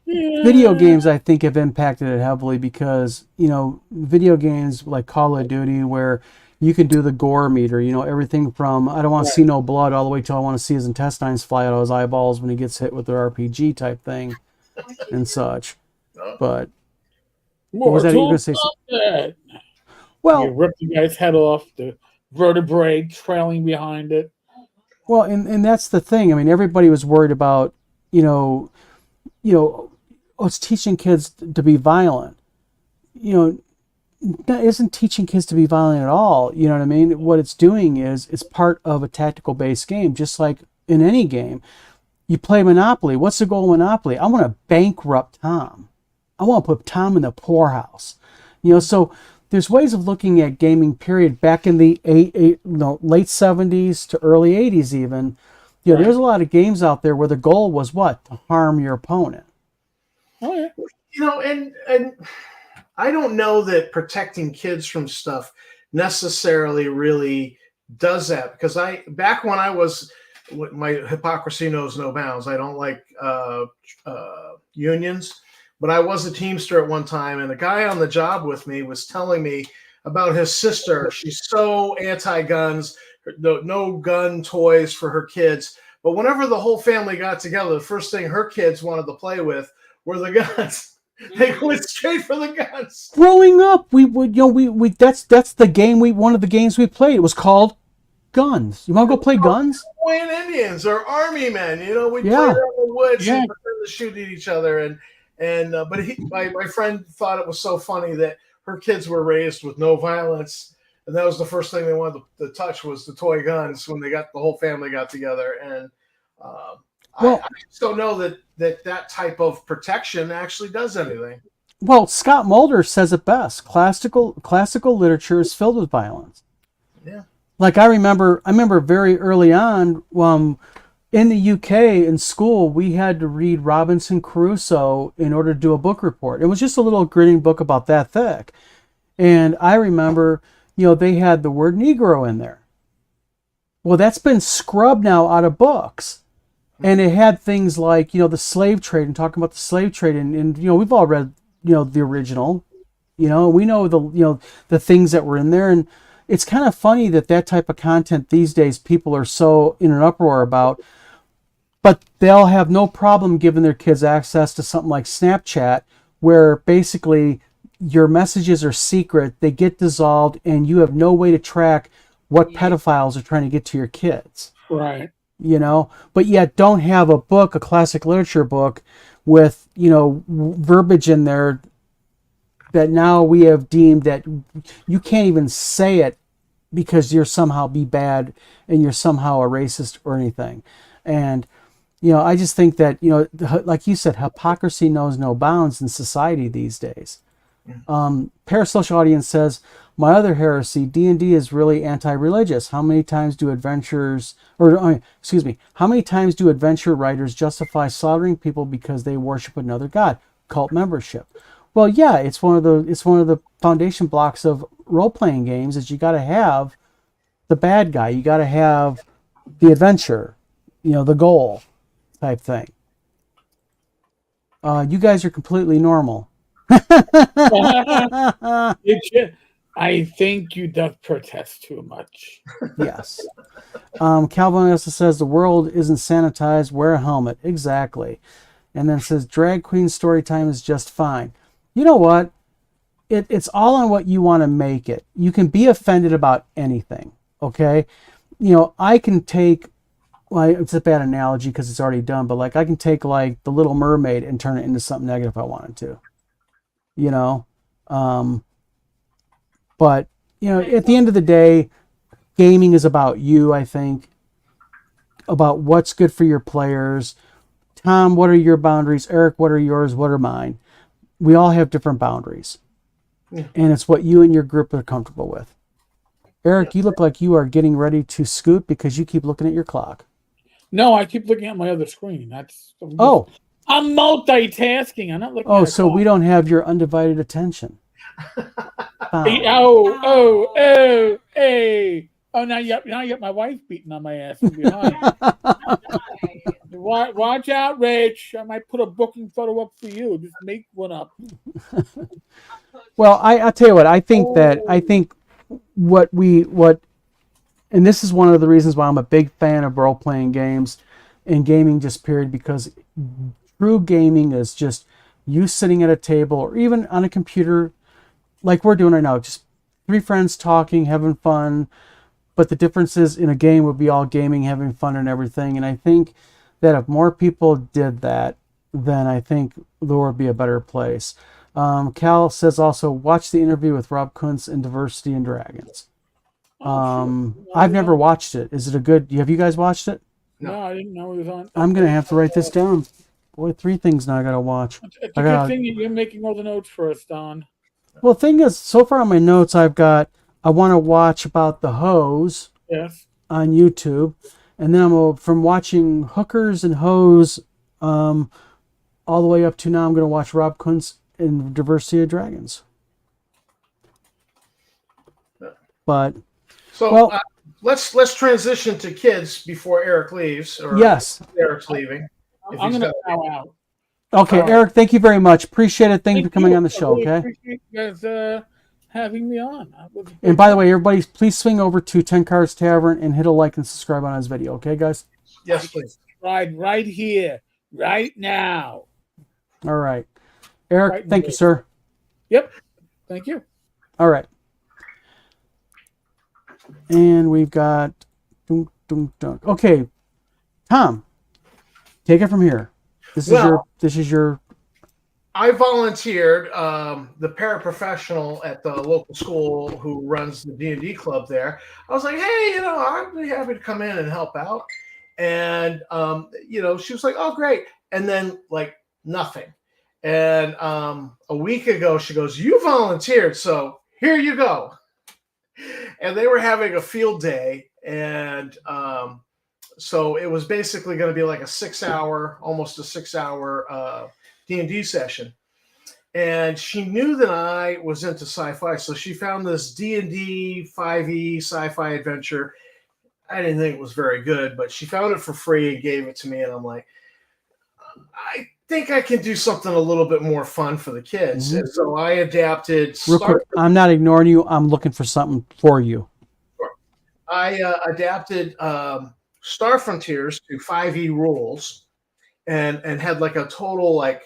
video games, I think, have impacted it heavily because, video games like Call of Duty, where you can do the gore meter, everything from I don't want to see no blood all the way till I want to see his intestines fly out of his eyeballs when he gets hit with their RPG type thing and such. But what was that you were going to say? You Well, rip the guy's head off, the vertebrae trailing behind it. well, and that's the thing. I mean, everybody was worried about, it's teaching kids to be violent. That isn't teaching kids to be violent at all. You know what I mean? What it's doing is it's part of a tactical based game, just like in any game. You play Monopoly. What's the goal of Monopoly? I want to bankrupt Tom. I want to put Tom in the poorhouse. So there's ways of looking at gaming, period, back in the late 70s to early 80s even. There's a lot of games out there where the goal was what? To harm your opponent. Oh, yeah. And I don't know that protecting kids from stuff necessarily really does that, because back when I was, my hypocrisy knows no bounds. I don't like unions, but I was a Teamster at one time, and a guy on the job with me was telling me about his sister. She's so anti-guns, no gun toys for her kids. But whenever the whole family got together, the first thing her kids wanted to play with were the guns. They went straight for the guns. Growing up, we would, that's the game one of the games we played. It was called Guns. You want to go play Guns? Hawaiian Indians or Army men, we played Yeah. out in the woods Yeah. and pretend to shoot at each other. But my friend thought it was so funny that her kids were raised with no violence, and that was the first thing they wanted to touch was the toy guns when the whole family got together. And I just don't know that type of protection actually does anything. Well, Scott Mulder says it best. Classical literature is filled with violence. Yeah. Like I remember very early on, in the UK in school, we had to read Robinson Crusoe in order to do a book report. It was just a little gritty book about that thick. And I remember, they had the word Negro in there. Well, that's been scrubbed now out of books. And it had things like, the slave trade and talking about the slave trade. And we've all read, the original, we know the things that were in there. And it's kind of funny that type of content these days people are so in an uproar about, but they'll have no problem giving their kids access to something like Snapchat, where basically your messages are secret, they get dissolved, and you have no way to track what pedophiles are trying to get to your kids. Right. You know, but yet don't have a book, a classic literature book with, you know, verbiage in there that now we have deemed that you can't even say it because you're somehow be bad and you're somehow a racist or anything. And, you know, I just think that, you know, like you said, hypocrisy knows no bounds in society these days. Parasocial Audience says, my other heresy, D&D is really anti-religious. How many times do adventure writers justify slaughtering people because they worship another god? Cult membership. Well, yeah, it's one of the foundation blocks of role-playing games is you got to have the bad guy. You got to have the adventure, you know, the goal type thing. You guys are completely normal. I think you doth protest too much. Yes. Calvin also says the world isn't sanitized. Wear a helmet. Exactly. And then says drag queen story time is just fine. You know what? It's all on what you want to make it. You can be offended about anything. Okay. You know, I can take, well, it's a bad analogy because it's already done, but like I can take like the Little Mermaid and turn it into something negative if I wanted to. You know, but you know, at the end of the day, gaming is about you, I think, about what's good for your players. Tom, what are your boundaries? Eric, what are yours? What are mine? We all have different boundaries. Yeah. And it's what you and your group are comfortable with. Eric, you look like you are getting ready to scoot because you keep looking at your clock. No, I keep looking at my other screen. Oh, I'm multitasking. I'm not looking at a so clock. we don't have your undivided attention. Hey, hey. Oh, now you got my wife beating on my ass from behind. Watch out, Rach. I might put a booking photo up for you. Just make one up. Well, I'll tell you what, I think what and this is one of the reasons why I'm a big fan of role-playing games and gaming just period, because true gaming is just you sitting at a table or even on a computer like we're doing right now, just three friends talking, having fun. But the difference is in a game would be all gaming, having fun and everything. And I think that if more people did that, then I think the world would be a better place. Cal says also, watch the interview with Rob Kuntz in Diversity and Dragons. Sure. I've never watched it. Is it a good, have you guys watched it? No, I didn't know it was on. I'm going to have to write this down. Boy, 3 things now I got to watch. It's a good thing that you're making all the notes for us, Don. Well, the thing is, so far on my notes, I want to watch about the hose Yes. on YouTube. And then from watching Hookers and Hose all the way up to now, I'm going to watch Rob Kuntz in Diversity of Dragons. But So well, let's transition to kids before Eric leaves. Or yes. Eric's leaving. If I'm he's going to got- bow out. Okay, Eric, thank you very much. Appreciate it. Thank you for coming on the show, I really okay? appreciate you guys having me on. And by the way, everybody, please swing over to 10 Cards Tavern and hit a like and subscribe on his video, okay, guys? Yes, please. right here, right now. All right. Eric, Right thank you, here. sir. Yep. Thank you. All right. And we've got... Okay, Tom, take it from here. This is your I volunteered, the paraprofessional at the local school who runs the D&D club there. I was like, hey, you know, I'd be happy to come in and help out. And, you know, she was like, oh, great. And then like nothing. And a week ago, she goes, you volunteered. So here you go. And they were having a field day. And so it was basically going to be like almost a 6-hour D&D session. And she knew that I was into sci-fi, so she found this D&D 5e sci-fi adventure. I didn't think it was very good, but she found it for free and gave it to me, and I'm like, I think I can do something a little bit more fun for the kids. Mhm. And so I adapted real quick. I'm not ignoring you. I'm looking for something for you. I adapted Star Frontiers to 5e rules and had like a total like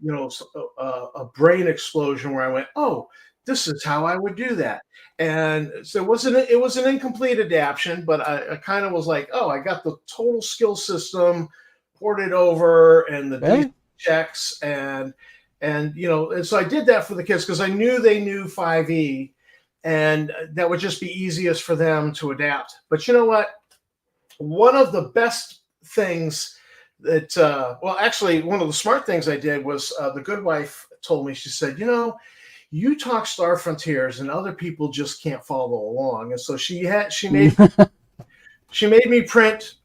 a brain explosion where I went, oh, this is how I would do that. And so it was an incomplete adaptation, but I kind of was like, oh, I got the total skill system ported over and the Okay. checks and so I did that for the kids because I knew they knew 5e, and that would just be easiest for them to adapt. But you know what? One of the best things that actually one of the smart things I did was the good wife told me, she said, you talk Star Frontiers and other people just can't follow along. And so she made me print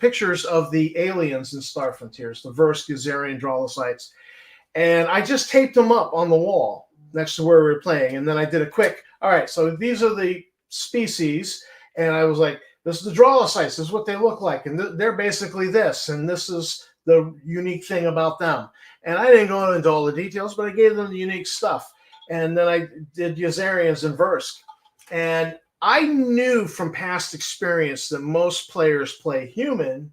pictures of the aliens in Star Frontiers, the Versk, Yazarian, Drolocytes. And I just taped them up on the wall next to where we were playing. And then I did a quick, all right, so these are the species. And I was like, this is the Drolocytes, this is what they look like. And they're basically this. And this is the unique thing about them. And I didn't go into all the details, but I gave them the unique stuff. And then I did Yazarians and Versk. And I knew from past experience that most players play human,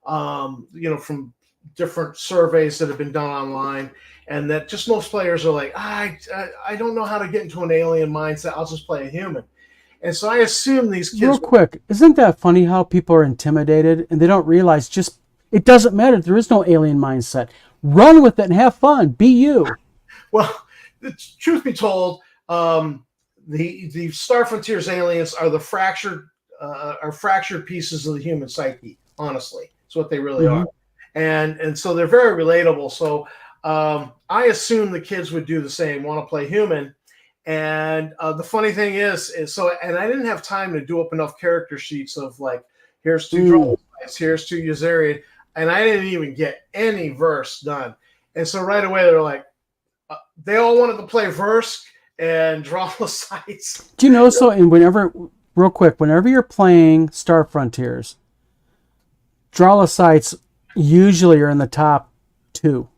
from different surveys that have been done online, and that just most players are like, I don't know how to get into an alien mindset. I'll just play a human. And so I assume these kids. Real quick, isn't that funny how people are intimidated and they don't realize it doesn't matter. There is no alien mindset. Run with it and have fun. Be you. Well, the truth be told, the Star Frontiers aliens are the fractured pieces of the human psyche. Honestly, it's what they really are, and so they're very relatable. So I assume the kids would do the same, want to play human. And the funny thing is and I didn't have time to do up enough character sheets of like, here's two Drolocytes, here's two Yazarian, and I didn't even get any verse done. And so right away they're like, they all wanted to play Versk and Drolocytes. Do you know, so and real quick, whenever you're playing Star Frontiers, Drolocytes usually are in the top 2.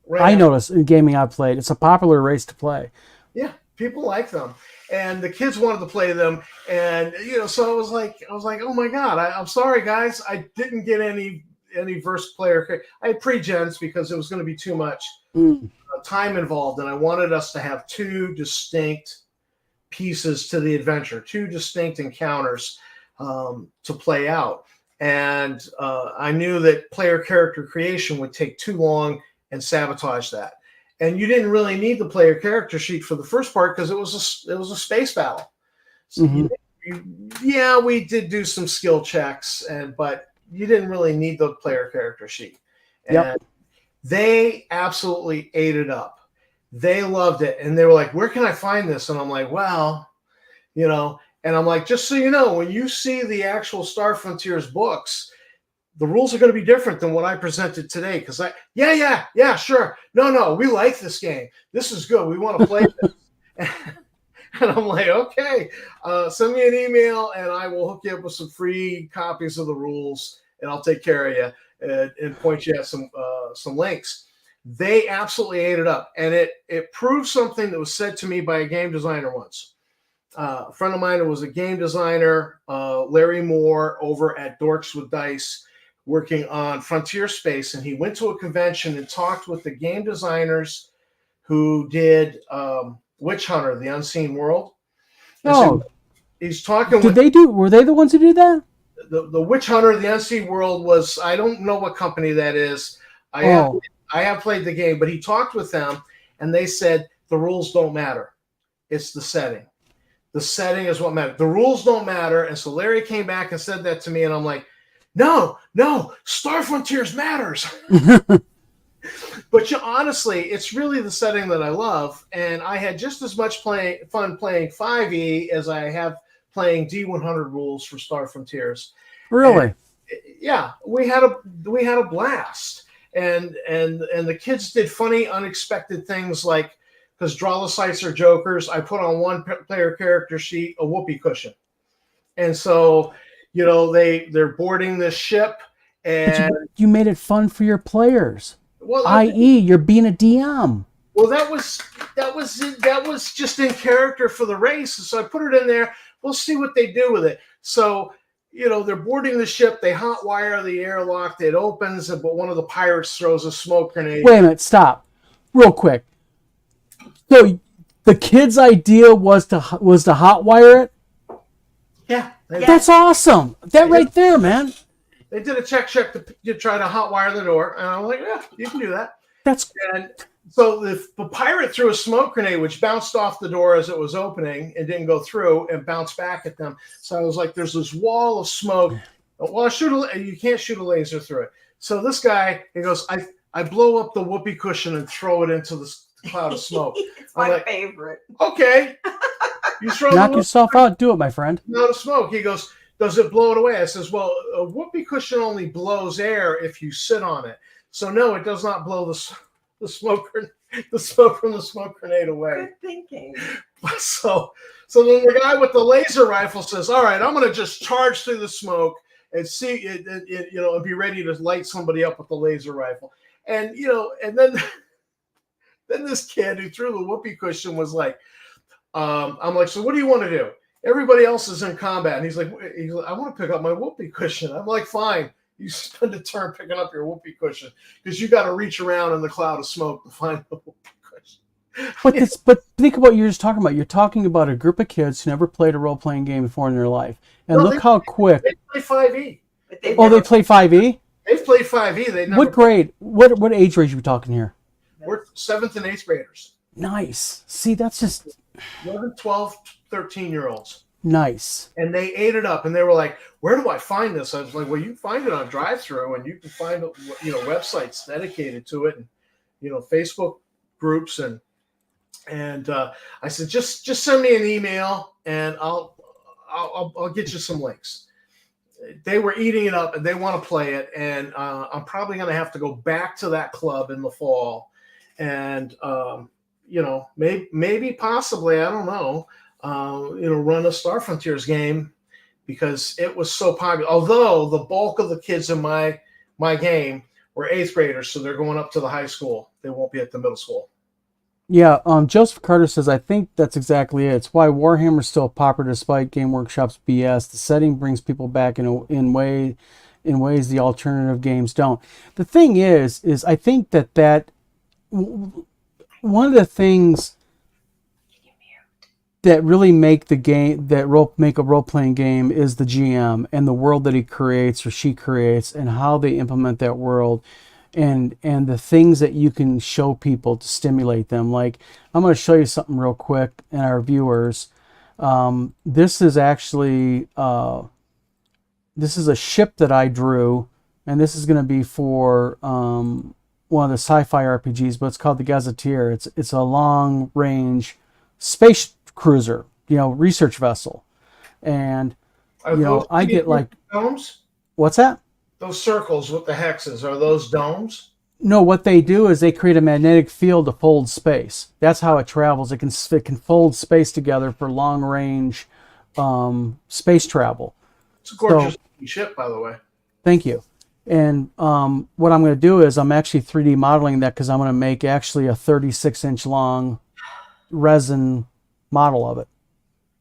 Right. I notice in gaming I've played, it's a popular race to play. Yeah, people like them, and the kids wanted to play them, and so I was like, oh my god, I'm sorry guys, I didn't get any Versk player. I had pre-gens because it was going to be too much time involved, and I wanted us to have 2 distinct pieces to the adventure, 2 distinct encounters to play out, and I knew that player character creation would take too long and sabotage that. And you didn't really need the player character sheet for the first part because it was a space battle. So we did do some skill checks, but you didn't really need the player character sheet. And they absolutely ate it up. They loved it, and they were like, "Where can I find this?" And I'm like, "Well, and I'm like, just so you know, when you see the actual Star Frontiers books, the rules are going to be different than what I presented today." Because yeah, sure. No, we like this game. This is good. We want to play this. And I'm like, okay, send me an email and I will hook you up with some free copies of the rules, and I'll take care of you and point you at some links. They absolutely ate it up, and it proved something that was said to me by a game designer once. A friend of mine who was a game designer, Larry Moore, over at Dorks with Dice, working on Frontier Space, and he went to a convention and talked with the game designers who did Witch Hunter, The Unseen World. Oh, he's talking. Were they the ones who did that? The Witch Hunter, The Unseen World was, I don't know what company that is. I have played the game, but he talked with them, and they said the rules don't matter. It's the setting. The setting is what matters. The rules don't matter. And so Larry came back and said that to me, and I'm like, no, Star Frontiers matters. But honestly, it's really the setting that I love, and I had just as much fun playing 5e as I have playing D100 rules for Star Frontiers. Really? And, yeah, we had a blast, and the kids did funny, unexpected things like, because Drolocytes are jokers, I put on one player character sheet a whoopee cushion, and so they're boarding this ship, and you made it fun for your players. Well, i.e., you're being a DM. Well, that was just in character for the race, so I put it in there. We'll see what they do with it. So they're boarding the ship. They hot wire the airlock. It opens, but one of the pirates throws a smoke grenade. Wait a minute, stop, real quick. So the kid's idea was to hotwire it. Yeah, That's awesome. That right there, man. they did a check to try to hot wire the door, and I'm like, yeah, you can do that. That's And so the pirate threw a smoke grenade, which bounced off the door as it was opening and didn't go through and bounced back at them. So I was like, there's this wall of smoke. Well, you can't shoot a laser through it. So this guy, he goes, I blow up the whoopee cushion and throw it into the cloud of smoke. It's I'm my like, favorite. okay. You throw knock the yourself out. Do it, my friend. cloud of smoke. He goes, does it blow it away? I says, well, a whoopee cushion only blows air if you sit on it. So no, it does not blow the smoke from the smoke grenade away. Good thinking. So then the guy with the laser rifle says, all right, I'm going to just charge through the smoke and see it, and be ready to light somebody up with the laser rifle. And, and then this kid who threw the whoopee cushion was like, I'm like, so what do you want to do? Everybody else is in combat. And he's like, I want to pick up my whoopee cushion. I'm like, fine. You spend a turn picking up your whoopee cushion because you got to reach around in the cloud of smoke to find the whoopee cushion. But think about what you're just talking about. You're talking about a group of kids who never played a role-playing game before in their life. And No, look how quick. They play 5e. But they've Oh, never, they play 5e? They've played 5e. They never. What grade? What age range are we talking here? We're 7th and 8th graders. Nice. See, that's just 11, 12, 13-year-olds. nice. And they ate it up, and they were like, "Where do I find this?" I was like, "Well, you can find it on Drive-Thru, and you can find websites dedicated to it, and Facebook groups." And I said, "Just send me an email, and I'll get you some links." They were eating it up, and they want to play it, and I'm probably going to have to go back to that club in the fall, and maybe possibly, I don't know. Run a Star Frontiers game because it was so popular. Although the bulk of the kids in my game were 8th graders, so they're going up to the high school. They won't be at the middle school. Yeah, Joseph Carter says, I think that's exactly it. It's why Warhammer's still popular despite Game Workshop's BS. The setting brings people back in ways the alternative games don't. The thing is I think that one of the things that really make a role-playing game is the GM and the world that he creates or she creates and how they implement that world and the things that you can show people to stimulate them. Like, I'm going to show you something real quick and our viewers. This is actually this is a ship that I drew, and this is going to be for one of the sci-fi RPGs, but it's called the Gazetteer. It's a long-range space cruiser, research vessel, and I get like domes. What's that? Those circles with the hexes, are those domes? No, what they do is they create a magnetic field to fold space. That's how it travels. It can fold space together for long range space travel. It's a gorgeous ship, by the way. Thank you. And what I'm going to do is I'm actually 3D modeling that because I'm going to make actually a 36-inch long resin model of it.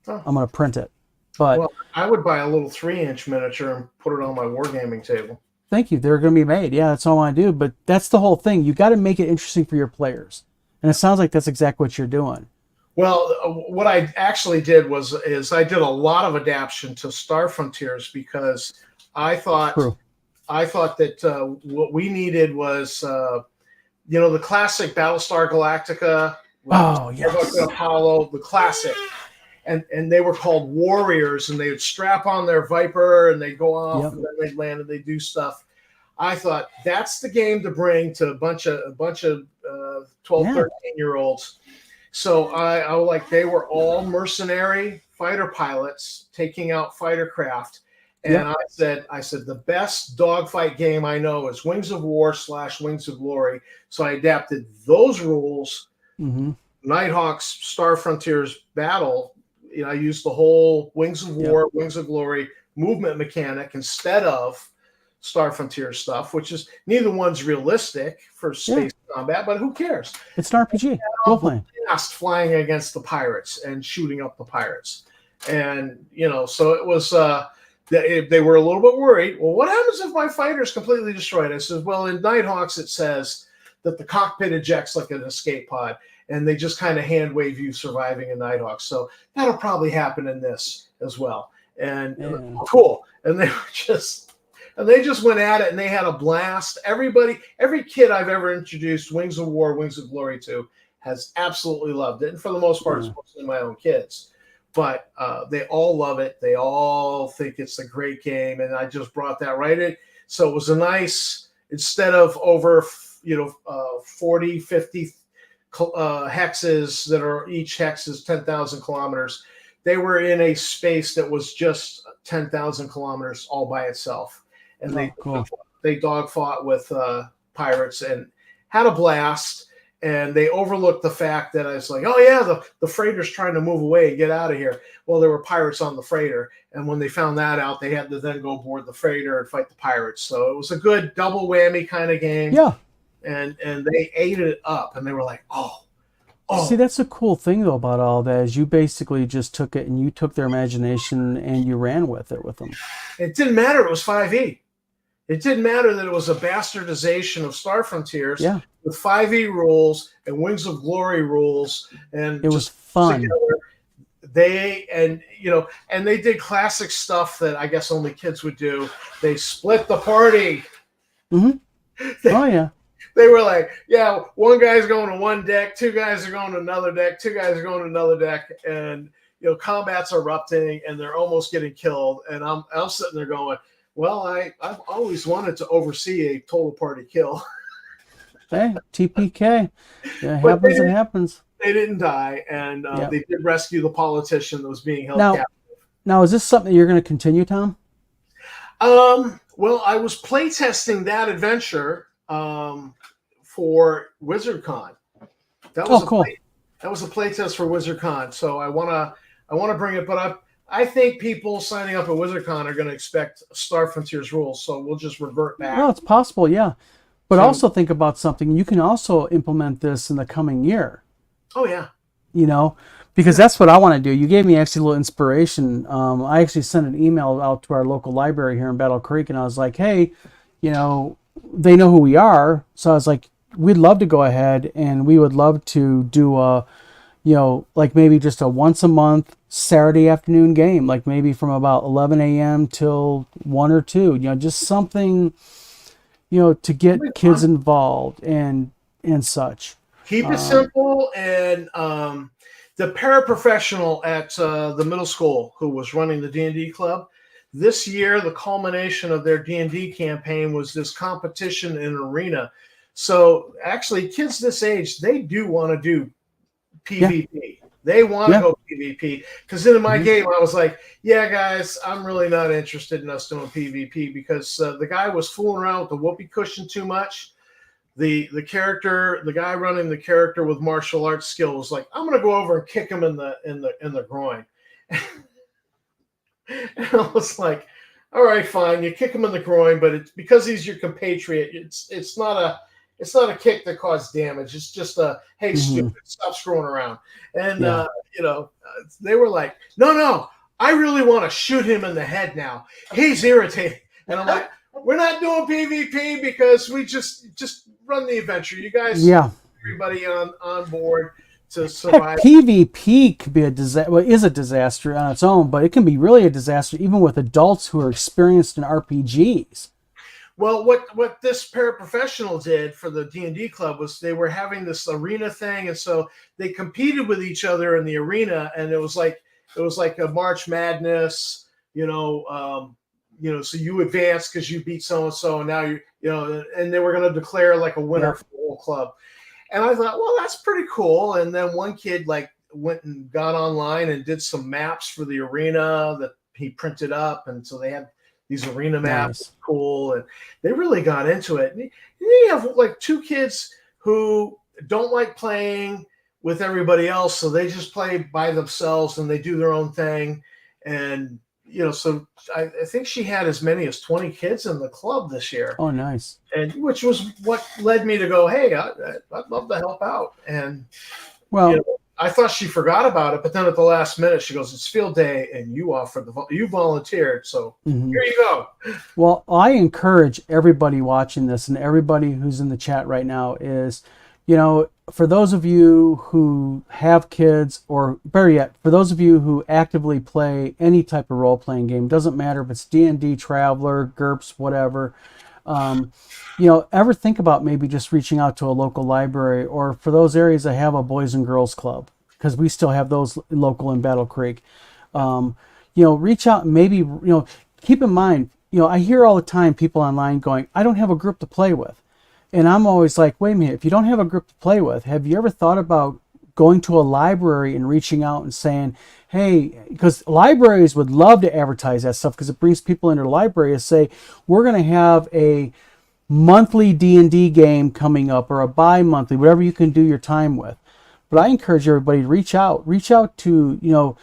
Oh. I'm going to print it. But Well, I would buy a little 3-inch miniature and put it on my wargaming table. thank you. They're going to be made. Yeah, that's all I want to do. But that's the whole thing. You got to make it interesting for your players. And it sounds like that's exactly what you're doing. Well, what I actually did is I did a lot of adaptation to Star Frontiers because I thought True. that what we needed was the classic Battlestar Galactica, Oh, yes. Apollo, the classic. And they were called warriors, and they would strap on their Viper, and they'd go off, Yep. and then they'd land, and they'd do stuff. I thought that's the game to bring to a bunch of 12, Yeah. 13-year-olds. So I like, they were all mercenary fighter pilots taking out fighter craft. And Yep. I said, the best dogfight game I know is Wings of War / Wings of Glory. So I adapted those rules. Mm-hmm. Nighthawk's Star Frontiers battle. I used the whole Wings of War, Wings of Glory movement mechanic instead of Star Frontiers stuff, which is neither one's realistic for space combat, but who cares? It's an RPG. Role playing. Fast flying against the pirates and shooting up the pirates. And, so it was they were a little bit worried. Well, what happens if my fighter is completely destroyed? I said, well, in Nighthawks it says that the cockpit ejects like an escape pod, and they just kind of hand wave you surviving a Nighthawk. So that'll probably happen in this as well. And cool. And they just went at it, and they had a blast. Every kid I've ever introduced Wings of War, Wings of Glory to has absolutely loved it. And for the most part, it's mostly my own kids. But they all love it. They all think it's a great game. And I just brought that right in. So it was a nice, instead of over, 40, 50 hexes that are, each hex is 10,000 kilometers. They were in a space that was just 10,000 kilometers all by itself. And they dog fought with pirates and had a blast. And they overlooked the fact that I was like, oh, yeah, the freighter's trying to move away and get out of here. Well, there were pirates on the freighter. And when they found that out, they had to then go aboard the freighter and fight the pirates. So it was a good double whammy kind of game. Yeah. And they ate it up. And they were like, oh. See, that's the cool thing, though, about all that is you basically just took it and you took their imagination and you ran with it with them. It didn't matter. It was 5e. It didn't matter that it was a bastardization of Star Frontiers with 5e rules and Wings of Glory rules, and it was fun. Together, and they did classic stuff that I guess only kids would do. They split the party. Mm-hmm. They were like, yeah, one guy's going to one deck, two guys are going to another deck, two guys are going to another deck, and combat's erupting, and they're almost getting killed, and I'm sitting there going, well, I've always wanted to oversee a total party kill. Hey, TPK. It happens. They didn't die, and they did rescue the politician that was being held captive. Now, is this something you're going to continue, Tom? Well, I was playtesting that adventure for WizardCon. That was cool. That was a playtest for WizardCon, so I want to bring it, but I think people signing up at WizardCon are going to expect Star Frontiers rules, so we'll just revert back. Well, it's possible, yeah. But also think about something. You can also implement this in the coming year. Oh, yeah. Because that's what I want to do. You gave me actually a little inspiration. I actually sent an email out to our local library here in Battle Creek, and I was like, hey, they know who we are. So I was like, we'd love to go ahead, and we would love to do a, like maybe just a once a month Saturday afternoon game, like maybe from about 11 a.m. till 1 or 2, just something, to get kids involved and such. Keep it simple. And the paraprofessional at the middle school who was running the D&D club, this year, the culmination of their D&D campaign was this competition in an arena. So actually, kids this age, they do want to do PvP. Yeah. They want to go PvP, because in my game I was like, yeah, guys, I'm really not interested in us doing PvP, because the guy was fooling around with the whoopee cushion too much. The guy running the character with martial arts skill was like, I'm gonna go over and kick him in the groin. And I was like, all right, fine, you kick him in the groin, but it's because he's your compatriot. It's not a kick that caused damage. It's just a, hey, stupid, stop screwing around. And, they were like, no, I really want to shoot him in the head now. He's irritating. And I'm like, we're not doing PvP because we just run the adventure. You guys, everybody on board to survive. Heck, PvP could be a disaster. Well, is a disaster on its own, but it can be really a disaster even with adults who are experienced in RPGs. Well, what this paraprofessional did for the D&D club was they were having this arena thing, and so they competed with each other in the arena, and it was like a March Madness, so you advance because you beat so and so, and now and they were going to declare like a winner for the whole club. And I thought, well, that's pretty cool. And then one kid went and got online and did some maps for the arena that he printed up, and so they had these arena maps, cool, and they really got into it. And you have like two kids who don't like playing with everybody else, so they just play by themselves and they do their own thing. And so I think she had as many as 20 kids in the club this year. Oh, nice! And which was what led me to go, hey, I'd love to help out. And I thought she forgot about it, but then at the last minute she goes, "It's field day, and you volunteered, so Mhm. here you go." Well, I encourage everybody watching this and everybody who's in the chat right now is, for those of you who have kids, or better yet, for those of you who actively play any type of role-playing game, doesn't matter if it's D&D, Traveler, GURPS, whatever, ever think about maybe just reaching out to a local library, or for those areas that have a Boys and Girls Club, because we still have those local in Battle Creek. Reach out and maybe, keep in mind, I hear all the time people online going, I don't have a group to play with. And I'm always like, wait a minute, if you don't have a group to play with, have you ever thought about going to a library and reaching out and saying, hey, because libraries would love to advertise that stuff because it brings people into the library and say, we're going to have a monthly D&D game coming up, or a bi-monthly, whatever you can do your time with. But I encourage everybody to reach out to,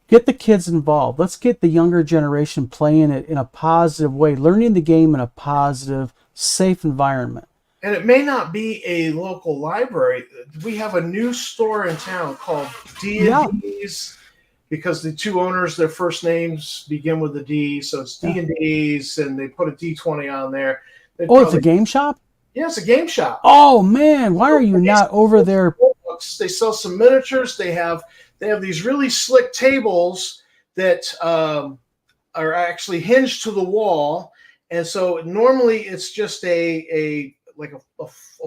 get the kids involved. Let's get the younger generation playing it in a positive way, learning the game in a positive, safe environment. And it may not be a local library. We have a new store in town called D&D's, because the two owners, their first names begin with a D, so it's D&D's, and they put a D20 on there. It's a game shop? Yeah, it's a game shop. Oh man, why are you not over there? They sell some miniatures. They have these really slick tables that are actually hinged to the wall, and so normally it's just a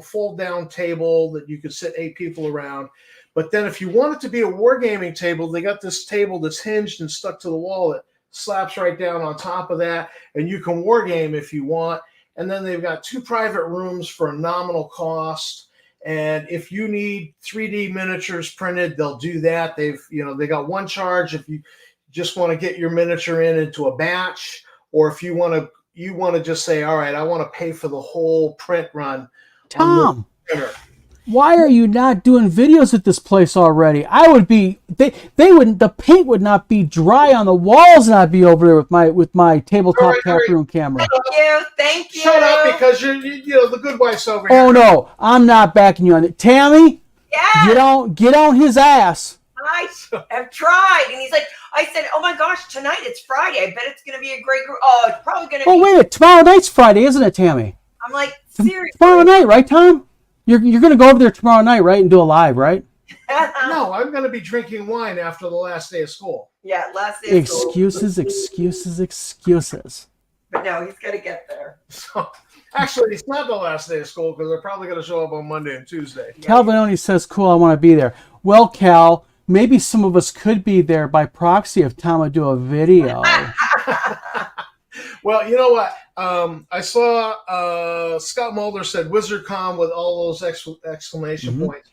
fold down table that you could sit 8 people around. But then if you want it to be a wargaming table, they got this table that's hinged and stuck to the wall that slaps right down on top of that, and you can wargame if you want. And then they've got 2 private rooms for a nominal cost. And if you need 3D miniatures printed, they'll do that. They got one charge if you just want to get your miniature into a batch, or if you want to just say, all right, I want to pay for the whole print run. Tom, why are you not doing videos at this place already? I would be. They wouldn't. The paint would not be dry on the walls, and I'd be over there with my tabletop tap room camera. Thank you. Shut up, because you're the good wife's over here. Oh no, I'm not backing you on it, Tammy. Yeah. Get on his ass. I have tried, and he's like, I said, oh my gosh, tonight it's Friday. I bet it's going to be a great group. Oh, it's probably going to be. Oh wait, tomorrow night's Friday, isn't it, Tammy? I'm like, seriously. Tomorrow night, right, Tom? You're going to go over there tomorrow night, right, and do a live, right? No, I'm going to be drinking wine after the last day of school. Yeah, last day of school. Excuses. But no, he's got to get there. So, actually, it's not the last day of school, because they're probably going to show up on Monday and Tuesday. Calvin only says, cool, I want to be there. Well, Cal, maybe some of us could be there by proxy if Tom would do a video. Well, you know what? I saw Scott Mulder said WizardCon with all those exclamation points.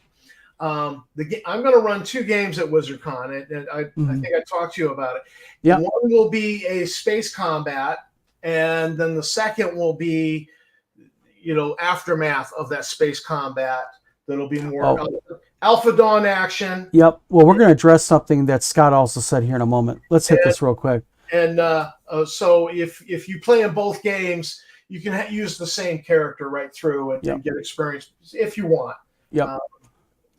I'm going to run 2 games at WizardCon, and I think I talked to you about it. Yep. One will be a space combat, and then the second will be, aftermath of that space combat. That'll be more Alpha Dawn action. Yep. Well, we're going to address something that Scott also said here in a moment. Let's hit this real quick. And so if you play in both games, you can use the same character right through and get experience if you want. Yep.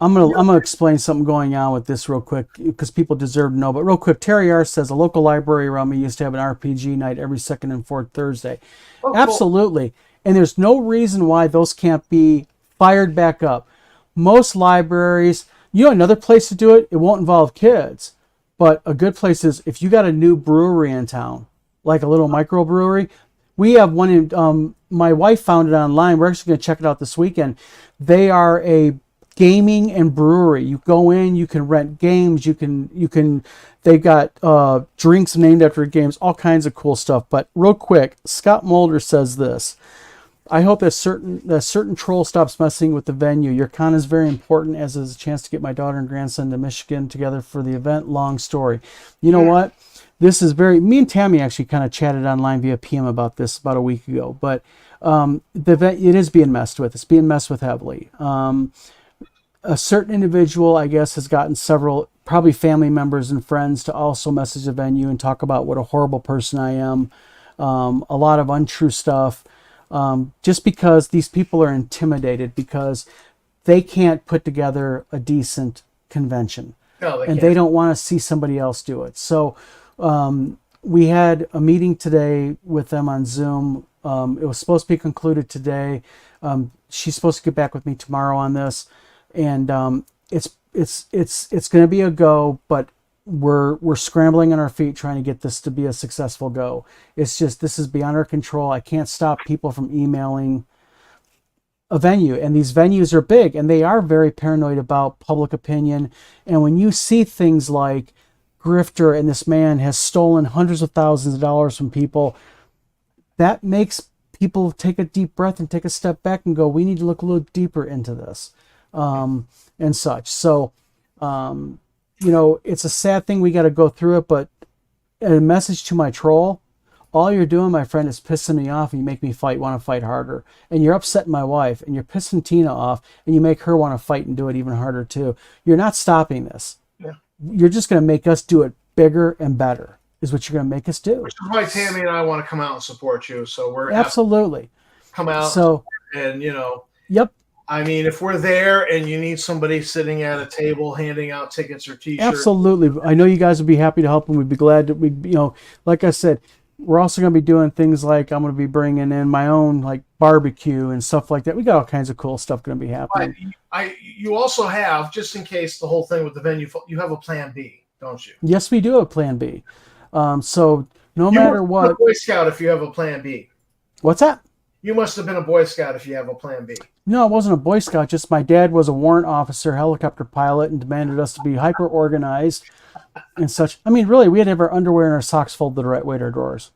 I'm gonna explain something going on with this real quick because people deserve to know. But real quick, Terry R says a local library around me used to have an RPG night every second and fourth Thursday. Oh, absolutely. Cool. And there's no reason why those can't be fired back up. Most libraries, another place to do it, it won't involve kids. But a good place is if you got a new brewery in town, like a little microbrewery. We have one in, my wife found it online. We're actually going to check it out this weekend. They are a gaming and brewery. You go in, you can rent games, they've got drinks named after games, all kinds of cool stuff. But real quick, Scott Mulder says this: I hope that certain troll stops messing with the venue. Your con is very important, as is a chance to get my daughter and grandson to Michigan together for the event. Long story. You know what? This is me and Tammy actually kind of chatted online via PM about this about a week ago. But the event, it is being messed with. It's being messed with heavily. A certain individual, I guess, has gotten several, probably family members and friends, to also message the venue and talk about what a horrible person I am. A lot of untrue stuff. Just because these people are intimidated because they can't put together a decent convention. No, they And can't. they don't want to see somebody else do it. So we had a meeting today with them on Zoom. It was supposed to be concluded today. She's supposed to get back with me tomorrow on this, and it's going to be a go. But we're scrambling on our feet trying to get this to be a successful go. It's just, this is beyond our control. I can't stop people from emailing a venue, and these venues are big and they are very paranoid about public opinion. And when you see things like grifter and this man has stolen hundreds of thousands of dollars from people, that makes people take a deep breath and take a step back and go, we need to look a little deeper into this, and such. So it's a sad thing, we got to go through it, but a message to my troll: all you're doing, my friend, is pissing me off, and you make me want to fight harder. And you're upsetting my wife, and you're pissing Tina off, and you make her want to fight and do it even harder too. You're not stopping this. Yeah. You're just going to make us do it bigger and better, is what you're going to make us do. Which is why Tammy and I want to come out and support you. So we're Absolutely. come out. So, and yep. I mean, if we're there and you need somebody sitting at a table handing out tickets or T-shirts, Absolutely. I know you guys would be happy to help, and we'd be glad that like I said, we're also going to be doing things like, I'm going to be bringing in my own like barbecue and stuff like that. We got all kinds of cool stuff going to be happening. you also have, just in case the whole thing with the venue, you have a plan B, don't you? Yes, we do have Plan B. So no You matter must have been what, a Boy Scout if you have a plan B. what's that? You must have been a Boy Scout if you have a plan B. No, I wasn't a Boy Scout. Just my dad was a warrant officer, helicopter pilot, and demanded us to be hyper organized and such. I mean, really, we had to have our underwear and our socks folded the right way to our drawers.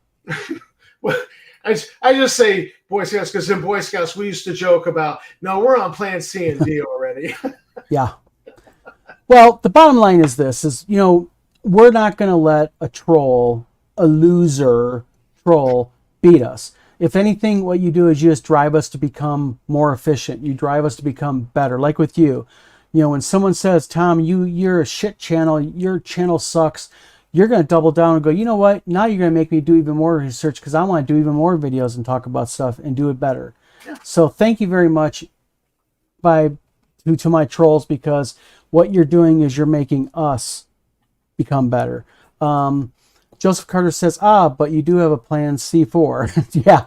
Well, I just say Boy Scouts because in Boy Scouts we used to joke about, no, we're on plan C and D already. Yeah. Well, the bottom line is this: we're not going to let a loser troll, beat us. If anything, what you do is you just drive us to become more efficient. You drive us to become better. Like with you, when someone says, Tom, you're a shit channel, your channel sucks, you're going to double down and go, you know what? Now you're going to make me do even more research because I want to do even more videos and talk about stuff and do it better. Yeah. So thank you very much to my trolls, because what you're doing is you're making us become better. Joseph Carter says, but you do have a plan C4. Yeah.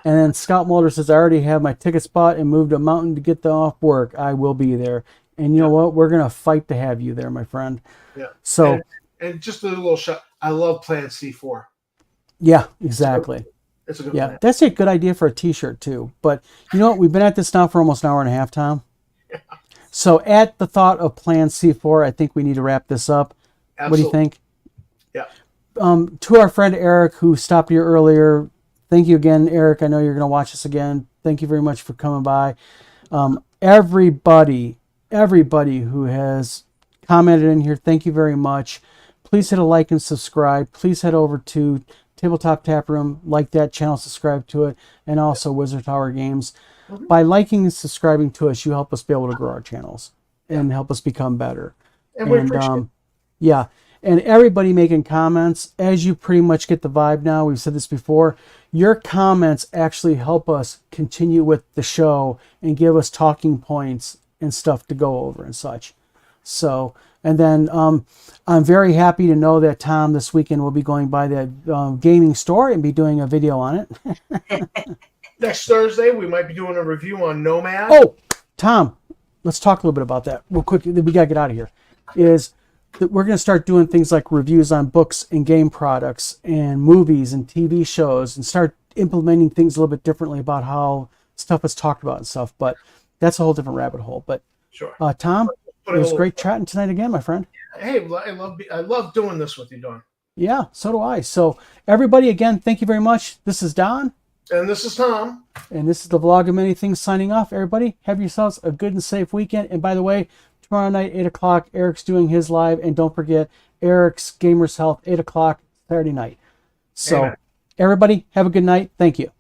And then Scott Mulder says, I already have my ticket spot and moved a mountain to get them off work. I will be there. And you know what? We're going to fight to have you there, my friend. Yeah. So, and just a little shot. I love plan C4. Yeah, exactly. It's a good Yeah, plan. that's a good idea for a t-shirt too. But you know what? We've been at this now for almost an hour and a half, Tom. Yeah. So at the thought of plan C4, I think we need to wrap this up. Absolutely. What do you think? Yeah. To our friend Eric, who stopped here earlier, thank you again, Eric. I know you're going to watch this again. Thank you very much for coming by. Everybody who has commented in here, thank you very much. Please hit a like and subscribe. Please head over to Tabletop Tap Room, like that channel, subscribe to it, and also Wizard Tower Games. Mm-hmm. By liking and subscribing to us, you help us be able to grow our channels and help us become better. And we appreciate it. Yeah. And everybody making comments, as you pretty much get the vibe now, we've said this before, your comments actually help us continue with the show and give us talking points and stuff to go over and such. So, and then I'm very happy to know that Tom this weekend will be going by that gaming store and be doing a video on it. Next Thursday, we might be doing a review on Nomad. Oh, Tom, let's talk a little bit about that real quick. We got to get out of here. Is that we're going to start doing things like reviews on books and game products and movies and TV shows, and start implementing things a little bit differently about how stuff is talked about and stuff. But that's a whole different rabbit hole. But Sure. Tom, it was great chatting tonight again, my friend. Hey, I love doing this with you, Don. Yeah, so do I. So everybody, again, thank you very much. This is Don. And this is Tom. And this is the vlog of many things signing off. Everybody, have yourselves a good and safe weekend. And by the way, tomorrow night, 8 o'clock, Eric's doing his live. And don't forget, Eric's Gamers Health, 8 o'clock, Saturday night. So, Amen. Everybody, have a good night. Thank you.